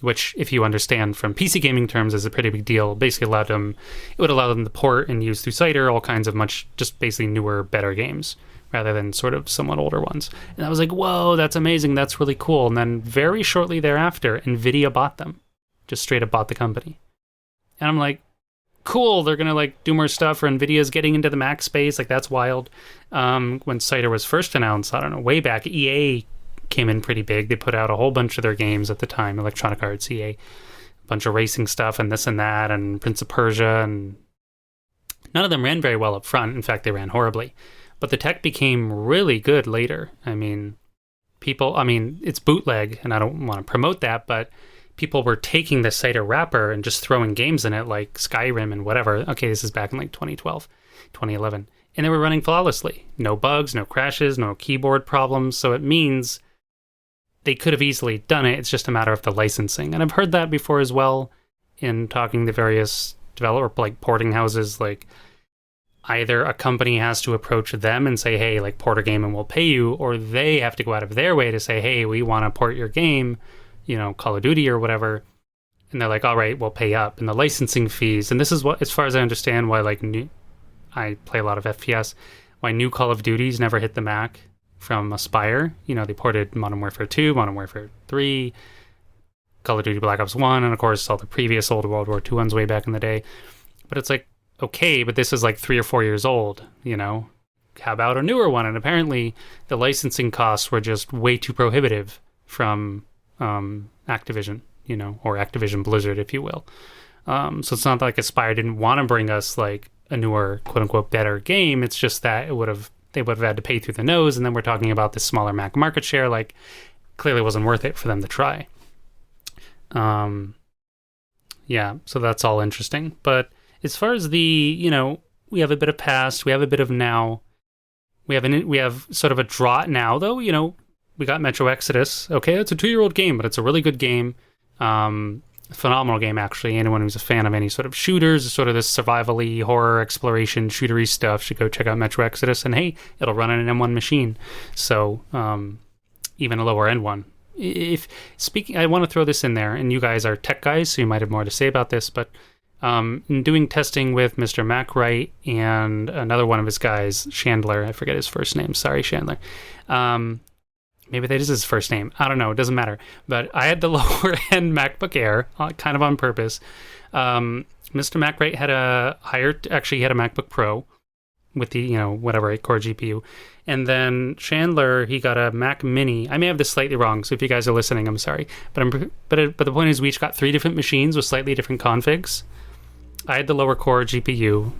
which, if you understand from PC gaming terms, is a pretty big deal. Basically, it would allow them to port and use through Cider all kinds of just basically newer, better games, rather than sort of somewhat older ones. And I was like, whoa, that's amazing, that's really cool. And then very shortly thereafter, NVIDIA bought them. Just straight up bought the company. And I'm like, cool, they're going to like do more stuff, or NVIDIA's getting into the Mac space, like that's wild. When Cider was first announced, I don't know, way back, EA came in pretty big. They put out a whole bunch of their games at the time, Electronic Arts, EA, a bunch of racing stuff and this and that, and Prince of Persia, and none of them ran very well up front. In fact, they ran horribly. But the tech became really good later. I mean, it's bootleg, and I don't want to promote that, but people were taking the Cider wrapper and just throwing games in it, like Skyrim and whatever. Okay, this is back in like 2012, 2011. And they were running flawlessly. No bugs, no crashes, no keyboard problems. So it means they could have easily done it. It's just a matter of the licensing. And I've heard that before as well in talking to various developer, like porting houses. Like either a company has to approach them and say, hey, like port a game and we'll pay you, or they have to go out of their way to say, hey, we want to port your game, Call of Duty or whatever. And they're like, all right, we'll pay up. And the licensing fees, and this is what, as far as I understand, why I play a lot of FPS, why new Call of Duties never hit the Mac from Aspire. They ported Modern Warfare 2, Modern Warfare 3, Call of Duty Black Ops 1, and of course all the previous old World War II ones way back in the day. But it's like, okay, but this is like 3 or 4 years old, How about a newer one? And apparently the licensing costs were just way too prohibitive from Activision, or Activision Blizzard, if you will. So it's not like Aspire didn't want to bring us like a newer, quote unquote, better game. It's just that they would have had to pay through the nose. And then we're talking about this smaller Mac market share. Like, clearly wasn't worth it for them to try. Yeah, so that's all interesting. But as far as we have a bit of past, we have a bit of now. We have sort of a drought now, though. We got Metro Exodus. Okay, it's a 2-year-old game, but it's a really good game. Phenomenal game, actually. Anyone who's a fan of any sort of shooters, sort of this survival-y, horror, exploration, shootery stuff should go check out Metro Exodus. And hey, it'll run on an M1 machine. So even a lower-end one. I want to throw this in there, and you guys are tech guys, so you might have more to say about this, but in doing testing with Mr. Macwright and another one of his guys, Chandler, I forget his first name. Sorry, Chandler. Maybe that is his first name. I don't know. It doesn't matter. But I had the lower-end MacBook Air, kind of on purpose. Mr. Macwright had a MacBook Pro with the, 8-core GPU. And then Chandler, he got a Mac Mini. I may have this slightly wrong, so if you guys are listening, I'm sorry. But the point is we each got 3 different machines with slightly different configs. I had the lower core GPU.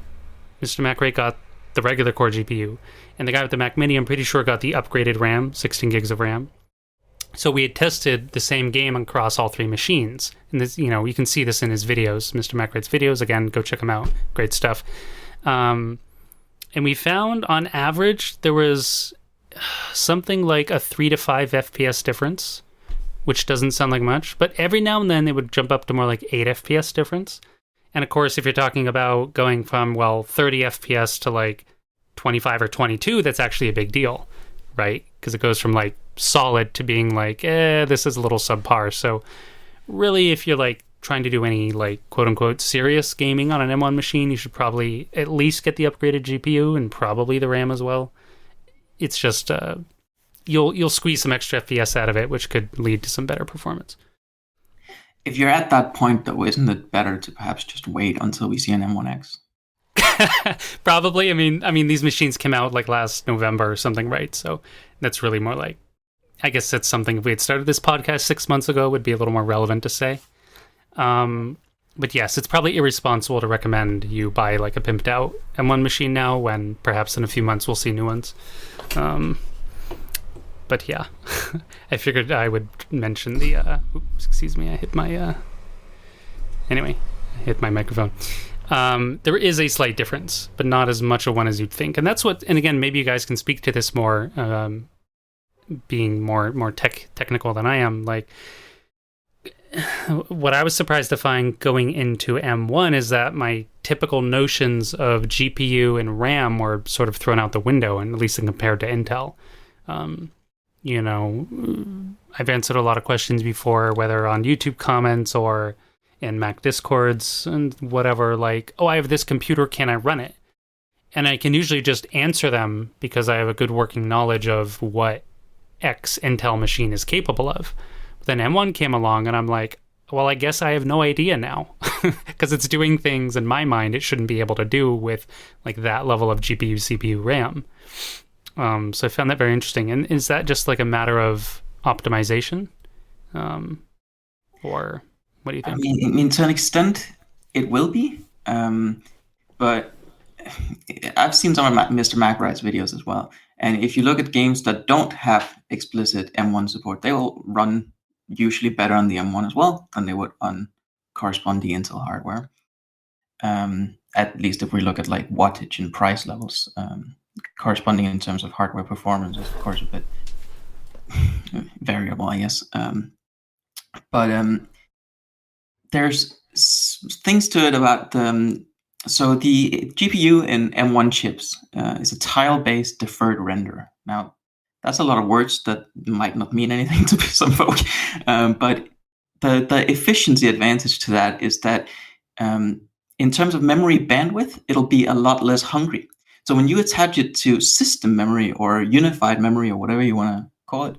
Mr. Macwright got the regular core GPU. And the guy with the Mac Mini, I'm pretty sure, got the upgraded RAM, 16 gigs of RAM. So we had tested the same game across all 3 machines. And this, you can see this in his videos, Mr. Macwright's videos. Again, go check them out. Great stuff. And we found, on average, there was something like a 3 to 5 FPS difference, which doesn't sound like much. But every now and then, it would jump up to more like 8 FPS difference. And of course, if you're talking about going from, 30 FPS to like 25 or 22, that's actually a big deal, right? Because it goes from like solid to being like, this is a little subpar. So really, if you're like trying to do any like quote unquote serious gaming on an M1 machine, you should probably at least get the upgraded GPU and probably the RAM as well. It's just you'll squeeze some extra FPS out of it, which could lead to some better performance. If you're at that point, though, isn't it better to perhaps just wait until we see an M1X? Probably. I mean, these machines came out like last November or something, right? So that's really more like, I guess that's something if we had started this podcast 6 months ago would be a little more relevant to say. But yes, it's probably irresponsible to recommend you buy like a pimped out M1 machine now when perhaps in a few months we'll see new ones. But yeah, I figured I would mention the, excuse me, I hit my, anyway, I hit my microphone. There is a slight difference, but not as much a one as you'd think. And that's what, and again, maybe you guys can speak to this more, being more technical than I am. Like, what I was surprised to find going into M1 is that my typical notions of GPU and RAM were sort of thrown out the window, and at least compared to Intel. You know, I've answered a lot of questions before, whether on YouTube comments or in Mac Discords and whatever, like, oh, I have this computer, can I run it? And I can usually just answer them because I have a good working knowledge of what X Intel machine is capable of. But then M1 came along and I'm like, well, I guess I have no idea now because it's doing things in my mind it shouldn't be able to do with like that level of GPU, CPU, RAM. So I found that very interesting. And is that just like a matter of optimization? Or what do you think? I mean, to an extent, it will be. But I've seen some of Mr. MacRide's videos as well. And if you look at games that don't have explicit M1 support, they will run usually better on the M1 as well than they would on corresponding Intel hardware. At least if we look at like wattage and price levels. Corresponding in terms of hardware performance is of course a bit variable, I guess. But there's things to it about so the GPU in M1 chips is a tile-based deferred render. Now, that's a lot of words that might not mean anything to some folk, but the efficiency advantage to that is that in terms of memory bandwidth, it'll be a lot less hungry. So when you attach it to system memory or unified memory or whatever you want to call it,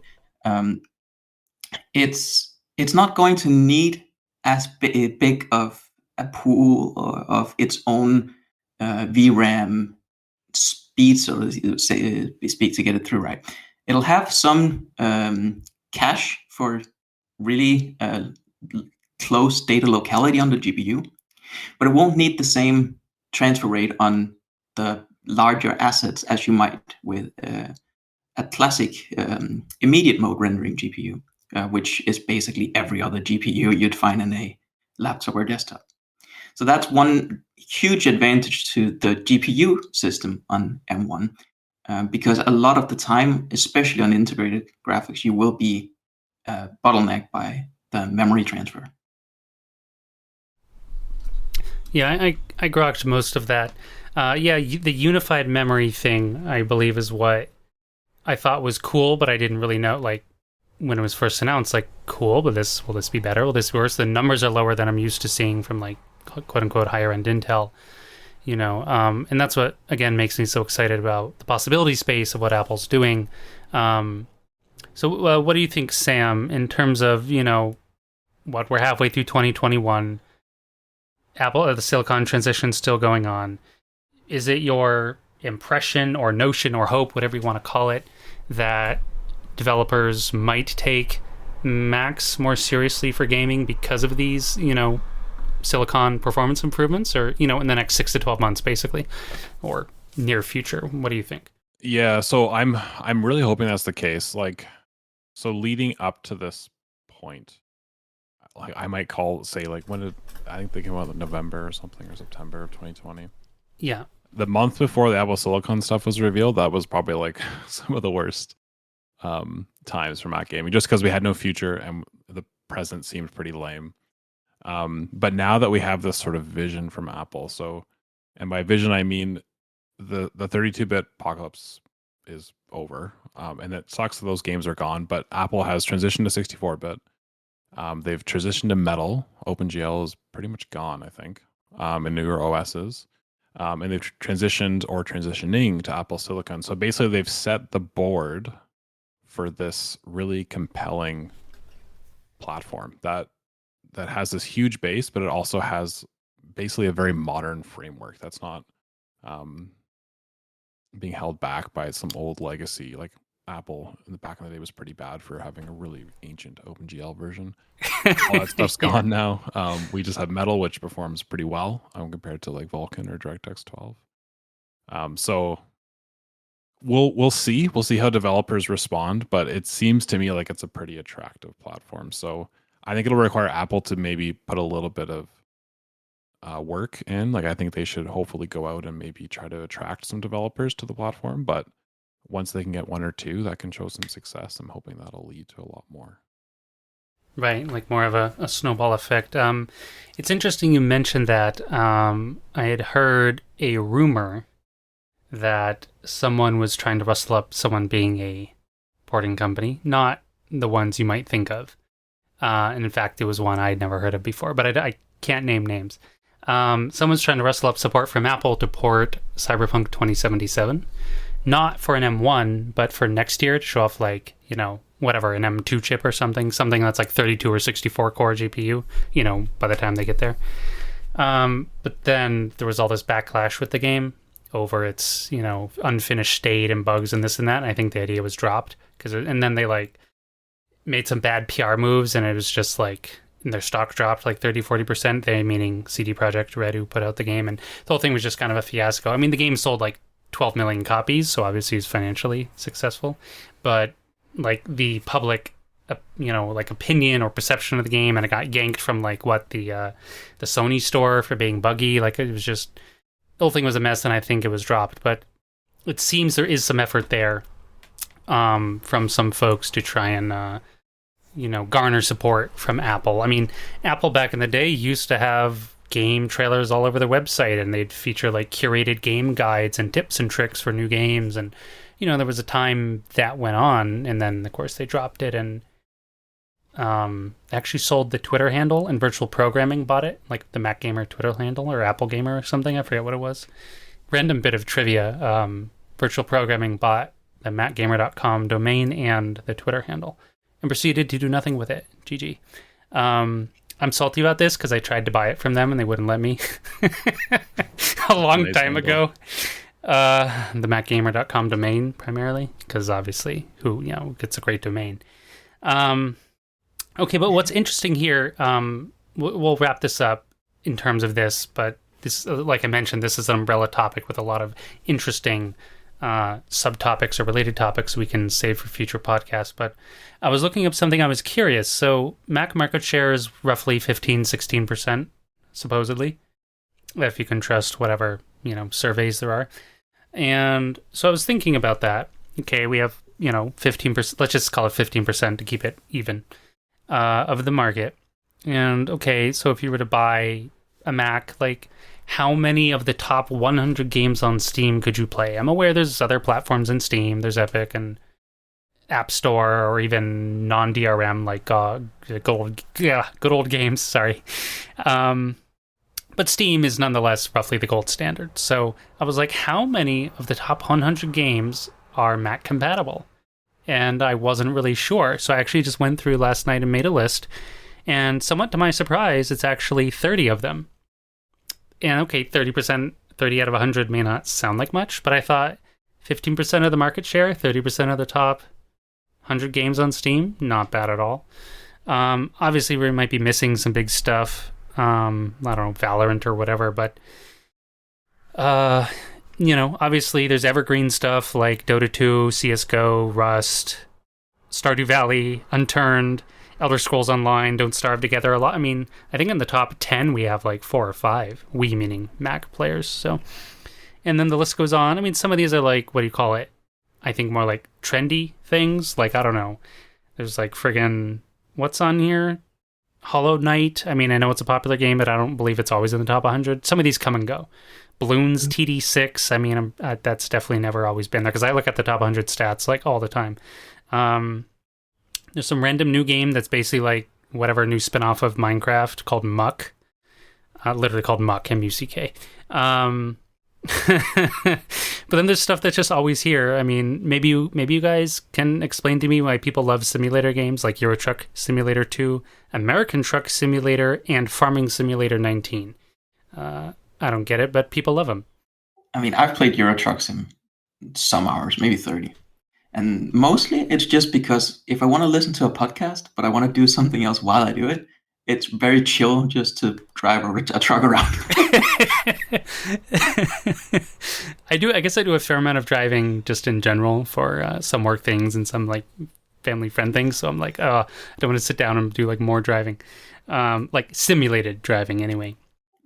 it's not going to need as big of a pool of its own VRAM speed, so to speak, to get it through right. It'll have some cache for really close data locality on the GPU, but it won't need the same transfer rate on the larger assets as you might with a classic immediate mode rendering GPU, which is basically every other GPU you'd find in a laptop or desktop. So that's one huge advantage to the GPU system on M1, because a lot of the time, especially on integrated graphics, you will be bottlenecked by the memory transfer. Yeah, I grokked most of that. The unified memory thing, I believe, is what I thought was cool, but I didn't really know, like, when it was first announced, like, cool, but will this be better? Will this be worse? The numbers are lower than I'm used to seeing from, like, quote-unquote higher-end Intel, you know, and that's what, again, makes me so excited about the possibility space of what Apple's doing. So what do you think, Sam, in terms of, you know, what we're halfway through 2021, Apple, the Silicon transition still going on. Is it your impression or notion or hope, whatever you want to call it, that developers might take Macs more seriously for gaming because of these, you know, Silicon performance improvements, or, you know, in the next 6 to 12 months, basically, or near future? What do you think? Yeah, so I'm really hoping that's the case. Like, so leading up to this point, like I might say like I think they came out in November or something, or September of 2020. Yeah. The month before the Apple Silicon stuff was revealed, that was probably like some of the worst times for Mac gaming, just because we had no future and the present seemed pretty lame. But now that we have this sort of vision from Apple, and by vision I mean the 32-bit apocalypse is over, and it sucks that those games are gone. But Apple has transitioned to 64-bit. They've transitioned to Metal. OpenGL is pretty much gone, I think, in newer OSs. And they've transitioned or transitioning to Apple Silicon. So basically, they've set the board for this really compelling platform that has this huge base, but it also has basically a very modern framework that's not being held back by some old legacy. Like Apple in the back in the day was pretty bad for having a really ancient OpenGL version. All that stuff's gone now. We just have Metal, which performs pretty well compared to like Vulkan or DirectX 12. So we'll see how developers respond, but it seems to me like it's a pretty attractive platform. So I think it'll require Apple to maybe put a little bit of work in. Like I think they should hopefully go out and maybe try to attract some developers to the platform. But once they can get one or two that can show some success, I'm hoping that'll lead to a lot more. Right, like more of a snowball effect. It's interesting you mentioned that. I had heard a rumor that someone was trying to rustle up someone being a porting company, not the ones you might think of. And in fact, it was one I'd never heard of before, but I can't name names. Someone's trying to rustle up support from Apple to port Cyberpunk 2077, not for an M1, but for next year to show off like, whatever, an M2 chip or something that's like 32 or 64 core GPU, by the time they get there. But then there was all this backlash with the game over its, unfinished state and bugs and this and that. And I think the idea was dropped and then they like made some bad PR moves and it was just like their stock dropped like 30-40%. They meaning CD Projekt Red, who put out the game, and the whole thing was just kind of a fiasco. I mean, the game sold like 12 million copies, so obviously it's financially successful, but like the public like opinion or perception of the game, and it got yanked from like the Sony store for being buggy. Like it was just, the whole thing was a mess, and I think it was dropped. But it seems there is some effort there from some folks to try and garner support from Apple. I mean, Apple back in the day used to have game trailers all over their website, and they'd feature like curated game guides and tips and tricks for new games. And there was a time that went on, and then of course they dropped it and actually sold the Twitter handle, and Virtual Programming bought it, like the Mac Gamer Twitter handle or Apple Gamer or something. I forget what it was. Random bit of trivia. Virtual Programming bought the MacGamer.com domain and the Twitter handle and proceeded to do nothing with it. GG. I'm salty about this because I tried to buy it from them and they wouldn't let me a long time ago. The MacGamer.com domain primarily, because obviously who gets a great domain. Okay, but what's interesting here, we'll wrap this up in terms of this, but this, like I mentioned, this is an umbrella topic with a lot of interesting subtopics or related topics we can save for future podcasts. But I was looking up something, I was curious. So Mac market share is roughly 15-16%, supposedly, if you can trust whatever surveys there are. And so I was thinking about that. Okay, we have 15%, let's just call it 15% to keep it even, of the market. And okay, so if you were to buy a Mac, like how many of the top 100 games on Steam could you play? I'm aware there's other platforms in Steam. There's Epic and App Store, or even non-DRM like good old games. Sorry, but Steam is nonetheless roughly the gold standard. So I was like, how many of the top 100 games are Mac compatible? And I wasn't really sure. So I actually just went through last night and made a list. And somewhat to my surprise, it's actually 30 of them. And okay, 30% out of 100 may not sound like much, but I thought 15% of the market share, 30% of the top 100 games on Steam, not bad at all. Obviously, we might be missing some big stuff. I don't know, Valorant or whatever, but obviously there's evergreen stuff like Dota 2, CSGO, Rust, Stardew Valley, Unturned, Elder Scrolls Online, Don't Starve Together. A lot. I mean, I think in the top 10 we have like 4 or 5. We meaning Mac players. So, and then the list goes on. I mean, some of these are like, what do you call it? I think more like trendy things. Like, I don't know. There's like friggin' what's on here? Hollow Knight. I mean, I know it's a popular game, but I don't believe it's always in the top 100. Some of these come and go. Bloons TD6. I mean, that's definitely never always been there because I look at the top 100 stats like all the time. There's some random new game that's basically like whatever new spin-off of Minecraft called Muck. Literally called Muck, M-U-C-K. But then there's stuff that's just always here. I mean, maybe you guys can explain to me why people love simulator games like Euro Truck Simulator 2, American Truck Simulator, and Farming Simulator 19. I don't get it, but people love them. I mean, I've played Euro Truck Sim some hours, maybe 30. And mostly it's just because if I want to listen to a podcast, but I want to do something else while I do it, it's very chill just to drive a truck around. I guess I do a fair amount of driving just in general for some work things and some like family friend things. So I'm like, oh, I don't want to sit down and do like more driving, like simulated driving anyway.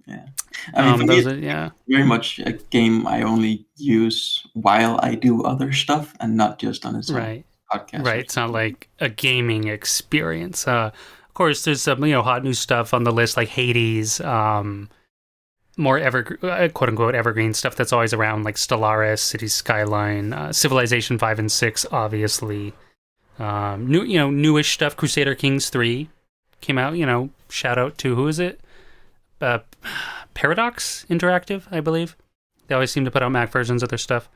Yeah, I mean, for me, it's very much a game I only use while I do other stuff and not just on its own podcast. Right, it's not like a gaming experience. Of course, there's some hot new stuff on the list like Hades, more quote unquote evergreen stuff that's always around like Stellaris, Cities Skyline, Civilization 5 and 6, obviously. Newish stuff. Crusader Kings 3 came out. Shout out to who is it? Paradox Interactive, I believe. They always seem to put out Mac versions of their stuff.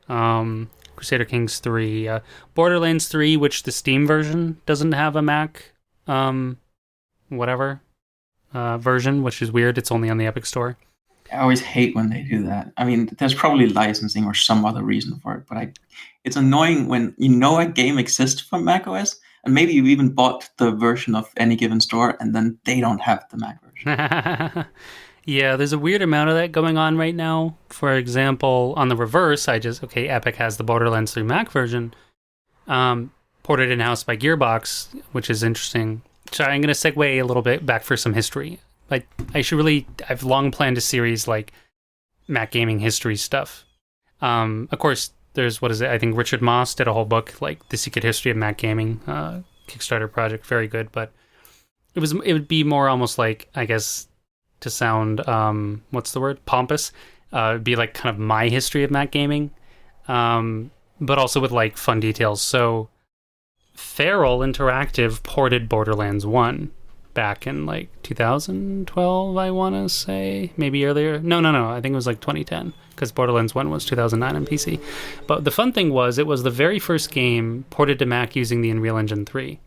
Crusader Kings 3, Borderlands 3, which the Steam version doesn't have a Mac, version, which is weird. It's only on the Epic Store. I always hate when they do that. I mean, there's probably licensing or some other reason for it, but it's annoying when a game exists for macOS, and maybe you even bought the version of any given store, and then they don't have the Mac version. Yeah, there's a weird amount of that going on right now. For example, on the reverse, Epic has the Borderlands 3 Mac version, ported in-house by Gearbox, which is interesting. So I'm going to segue a little bit back for some history. Like, I've long planned a series like Mac gaming history stuff. Of course, there's, I think Richard Moss did a whole book, like The Secret History of Mac Gaming, Kickstarter project, very good, but it would be more almost like, I guess, to sound, what's the word? Pompous. It'd be like kind of my history of Mac gaming, but also with like fun details. So Feral Interactive ported Borderlands 1 back in like 2012, I want to say, maybe earlier. No, I think it was like 2010 because Borderlands 1 was 2009 on PC. But the fun thing was it was the very first game ported to Mac using the Unreal Engine 3.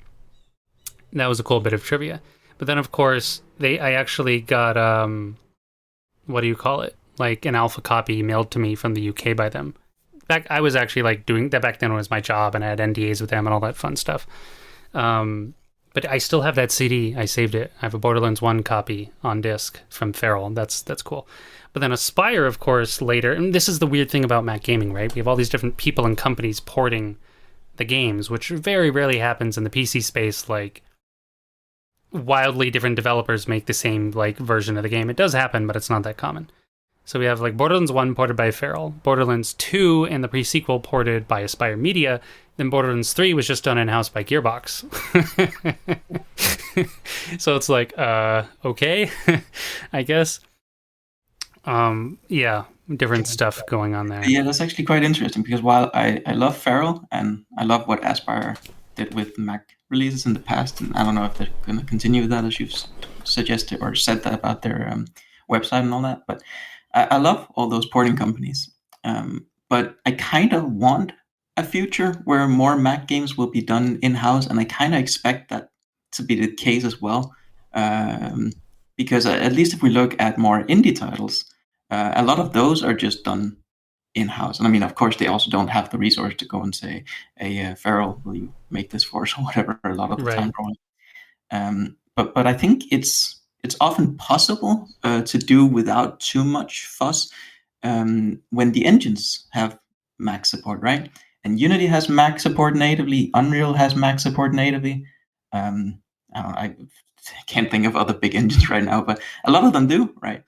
That was a cool bit of trivia. But then, of course, I actually got, what do you call it? Like an alpha copy mailed to me from the UK by them. I was actually like doing that back then was my job, and I had NDAs with them and all that fun stuff. But I still have that CD. I saved it. I have a Borderlands 1 copy on disc from Feral. That's cool. But then Aspire, of course, later, and this is the weird thing about Mac gaming, right? We have all these different people and companies porting the games, which very rarely happens in the PC space. Like, wildly different developers make the same like version of the game. It does happen, but it's not that common. So we have like Borderlands 1 ported by Feral, Borderlands 2 and the pre-sequel ported by Aspire Media, then Borderlands 3 was just done in-house by Gearbox. So it's like, okay, I guess. Yeah, different stuff going on there. Yeah, that's actually quite interesting because while I love Feral and I love what Aspire did with Mac releases in the past, and I don't know if they're going to continue with that as you've suggested or said that about their website and all that, but I love all those porting companies. But I kind of want a future where more Mac games will be done in-house, and I kind of expect that to be the case as well. Because at least if we look at more indie titles, a lot of those are just done in-house. And I mean, of course, they also don't have the resource to go and say, hey, Feral, will you make this for us or whatever, a lot of the time probably. But I think it's often possible to do without too much fuss when the engines have Mac support, right? And Unity has Mac support natively, Unreal has Mac support natively. I can't think of other big engines right now, but a lot of them do, right?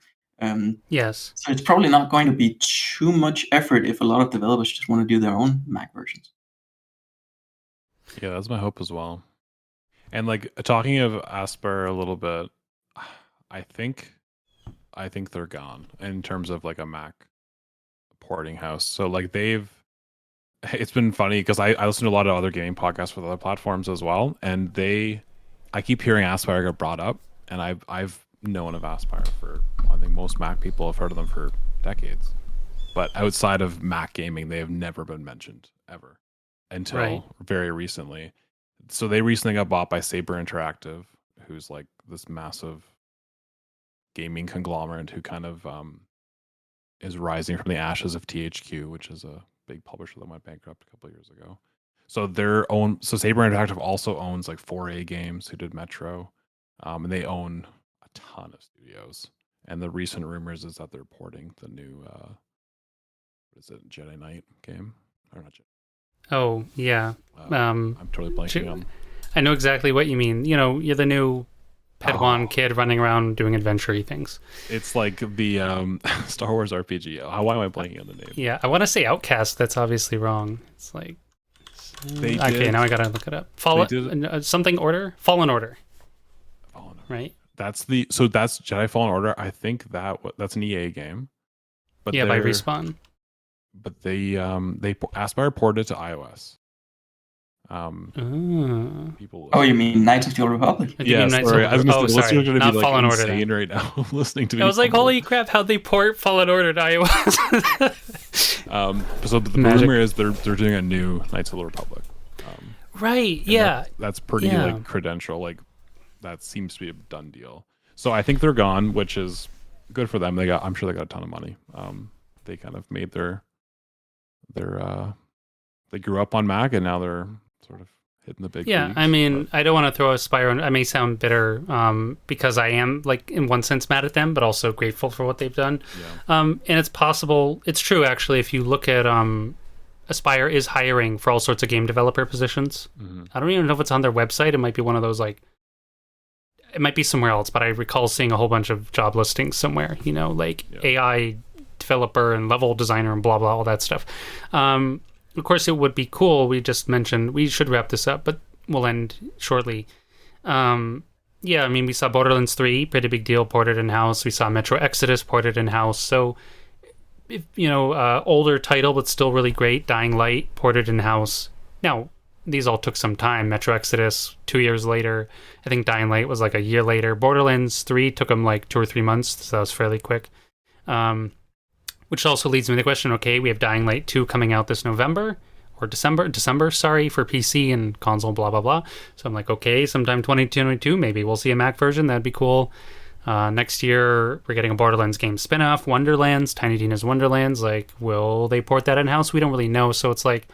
Yes. So it's probably not going to be too much effort if a lot of developers just want to do their own Mac versions. Yeah, that's my hope as well. And like talking of Asper a little bit, I think they're gone in terms of like a Mac porting house. So like it's been funny because I listen to a lot of other gaming podcasts with other platforms as well, and I keep hearing Aspire get brought up, and I've known of Aspire for, I think most Mac people have heard of them for decades, but outside of Mac gaming, they have never been mentioned ever until very recently. So they recently got bought by Saber Interactive, who's like this massive gaming conglomerate who kind of is rising from the ashes of THQ, which is a big publisher that went bankrupt a couple of years ago. So so Saber Interactive also owns like 4A Games, who did Metro, and they own a ton of studios. And the recent rumors is that they're porting the new what is it, Jedi Knight game? Or not Jedi. Oh yeah. I'm totally blanking on. I know exactly what you mean. You know, you're the new Padawan kid running around doing adventure-y things. It's like the Star Wars RPG. Why am I blanking on the name? Yeah, I want to say Outcast. That's obviously wrong. It's like okay. Now I gotta look it up. Something Order. Fallen Order. Right. That's Jedi Fallen Order. I think that's an EA game. But yeah, by Respawn. But they Aspire ported it to iOS. People. Oh, you mean Knights of the Old Republic? Yeah, sorry. I was going to say, not be Fallen Order. Insane right now, listening to me. I was like, holy crap! How'd they port Fallen Order to iOS? So the rumor is they're doing a new Knights of the Republic. Right. Yeah. That's pretty like credential. Like that seems to be a done deal. So I think they're gone, which is good for them. I'm sure they got a ton of money. They kind of made their they grew up on Mac and now they're sort of hitting the big leagues, I mean, I don't want to throw Aspire on. I may sound bitter because I am, like, in one sense mad at them, but also grateful for what they've done. And it's possible, it's true actually, if you look at Aspire is hiring for all sorts of game developer positions. I don't even know if it's on their website. It might be one of those, like, it might be somewhere else, but I recall seeing a whole bunch of job listings somewhere, you know, like AI developer and level designer and blah blah, all that stuff. Of course, it would be cool. We just mentioned we should wrap this up, but we'll end shortly. I mean, we saw Borderlands 3, pretty big deal, ported in-house. We saw Metro Exodus ported in-house. So, older title, but still really great. Dying Light ported in-house. Now, these all took some time. Metro Exodus, 2 years later. I think Dying Light was like a year later. Borderlands 3 took them like 2 or 3 months, so that was fairly quick. Which also leads me to the question, okay, we have Dying Light 2 coming out this November, or December, for PC and console, blah, blah, blah. So I'm like, okay, sometime 2022, maybe we'll see a Mac version. That'd be cool. Next year, we're getting a Borderlands game spinoff, Wonderlands, Tiny Tina's Wonderlands. Like, will they port that in-house? We don't really know. So it's like,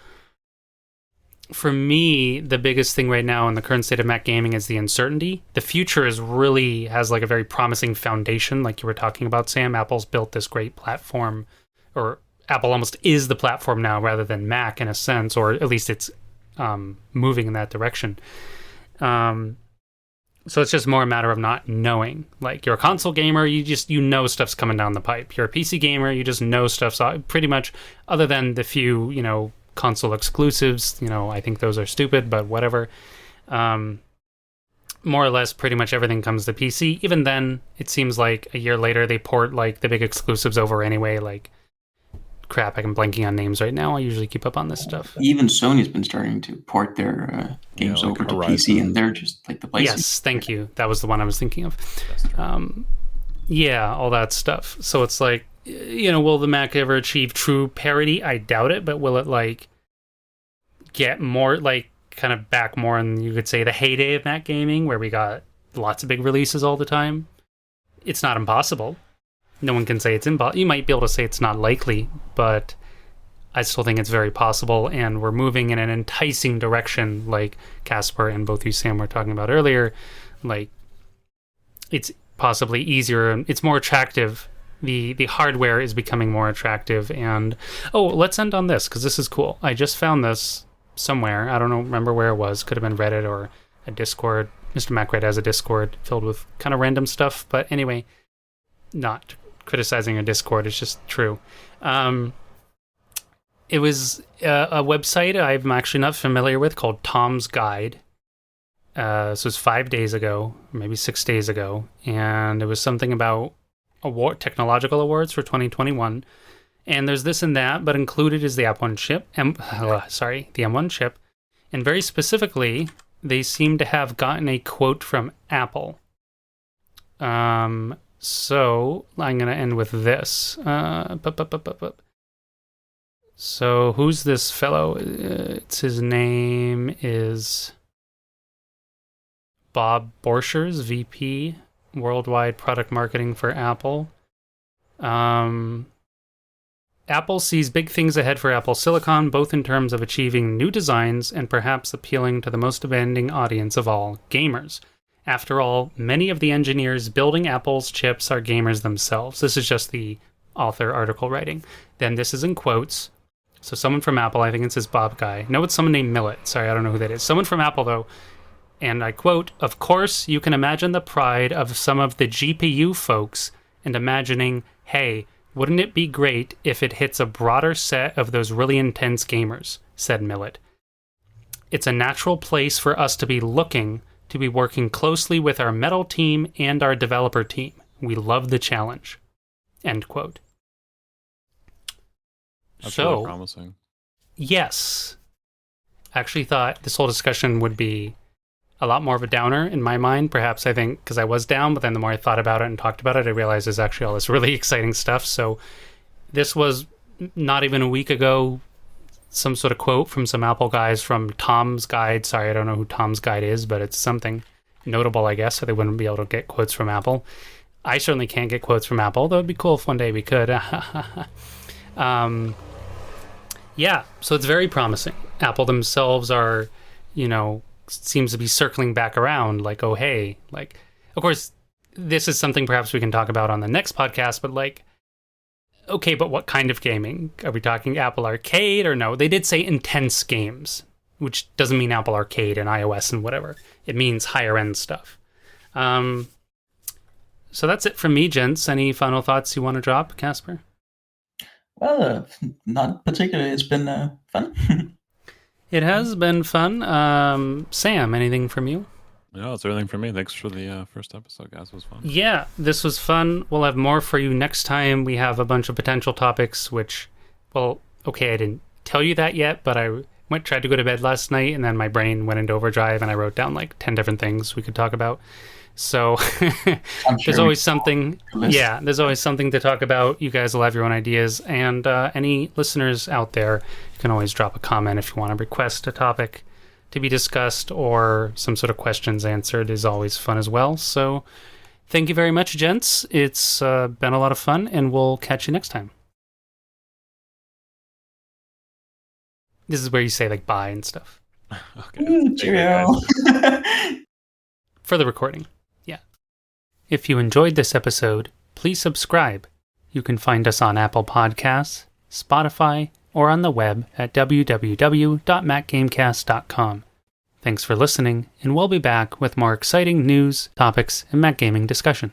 for me, the biggest thing right now in the current state of Mac gaming is the uncertainty. The future has like a very promising foundation, like you were talking about, Sam. Apple's built this great platform, or Apple almost is the platform now rather than Mac in a sense, or at least it's moving in that direction. So it's just more a matter of not knowing. Like, you're a console gamer, you know stuff's coming down the pipe. You're a PC gamer, you just know stuff's pretty much, other than the few, console exclusives, I think those are stupid, but whatever. More or less, pretty much everything comes to PC. Even then, it seems like a year later they port like the big exclusives over anyway. Like, crap, I'm blanking on names right now. I usually keep up on this stuff. Even Sony's been starting to port their games over to PC, and they're just like the PlayStation. Yes, thank you. That was the one I was thinking of. All that stuff. So it's like, will the Mac ever achieve true parity? I doubt it, but will it, like, get more, like, kind of back more in, you could say, the heyday of Mac gaming, where we got lots of big releases all the time? It's not impossible. No one can say it's impossible. You might be able to say it's not likely, but I still think it's very possible, and we're moving in an enticing direction, like Casper and both you, Sam, were talking about earlier. Like, it's possibly easier, and it's more attractive. The hardware is becoming more attractive, and let's end on this, because this is cool. I just found this somewhere. I don't remember where it was. Could have been Reddit or a Discord. Mr. Macred has a Discord filled with kind of random stuff, but anyway, not criticizing a Discord, it's just true. It was a website I'm actually not familiar with called Tom's Guide, This was 5 days ago, or maybe 6 days ago, and it was something about technological awards for 2021. And there's this and that, but included is the M1 chip. The M1 chip. And very specifically, they seem to have gotten a quote from Apple. So I'm going to end with this. So who's this fellow? His name is Bob Borchers, VP, Worldwide Product Marketing for Apple. Apple sees big things ahead for Apple Silicon, both in terms of achieving new designs and perhaps appealing to the most demanding audience of all, gamers. After all, many of the engineers building Apple's chips are gamers themselves. This is just the author article writing. Then this is in quotes. So someone from Apple, I think it's this Bob guy. No, it's someone named Millet. Sorry, I don't know who that is. Someone from Apple, though. And I quote, "Of course, you can imagine the pride of some of the GPU folks and imagining, hey, wouldn't it be great if it hits a broader set of those really intense gamers," said Millet. "It's a natural place for us to be looking, to be working closely with our metal team and our developer team. We love the challenge." End quote. That's really promising. Yes. I actually thought this whole discussion would be a lot more of a downer in my mind. Perhaps I think because I was down, but then the more I thought about it and talked about it, I realized there's actually all this really exciting stuff. So this was not even a week ago, some sort of quote from some Apple guys from Tom's Guide. Sorry, I don't know who Tom's Guide is, but it's something notable, I guess, so they wouldn't be able to get quotes from Apple. I certainly can't get quotes from Apple, though it'd be cool if one day we could. Yeah, so it's very promising. Apple themselves are, seems to be circling back around, like, oh, hey, like, of course, this is something perhaps we can talk about on the next podcast, but like, okay, but what kind of gaming? Are we talking Apple Arcade or no? They did say intense games, which doesn't mean Apple Arcade and iOS and whatever. It means higher end stuff. So that's it from me, gents. Any final thoughts you want to drop, Casper? Well, not particularly. It's been fun. It has been fun. Sam, anything from you? No, it's everything from me. Thanks for the first episode, guys. It was fun. Yeah, this was fun. We'll have more for you next time. We have a bunch of potential topics, which, well, okay, I didn't tell you that yet, but I tried to go to bed last night, and then my brain went into overdrive, and I wrote down like 10 different things we could talk about. So there's always something. Yeah, there's always something to talk about. You guys will have your own ideas. And any listeners out there, you can always drop a comment if you want to request a topic to be discussed or some sort of questions answered is always fun as well. So thank you very much, gents. It's been a lot of fun, and we'll catch you next time. This is where you say like bye and stuff. Okay. Cheerio. For the recording. Yeah. If you enjoyed this episode, please subscribe. You can find us on Apple Podcasts, Spotify, or on the web at www.macgamecast.com. Thanks for listening, and we'll be back with more exciting news, topics, and Mac gaming discussion.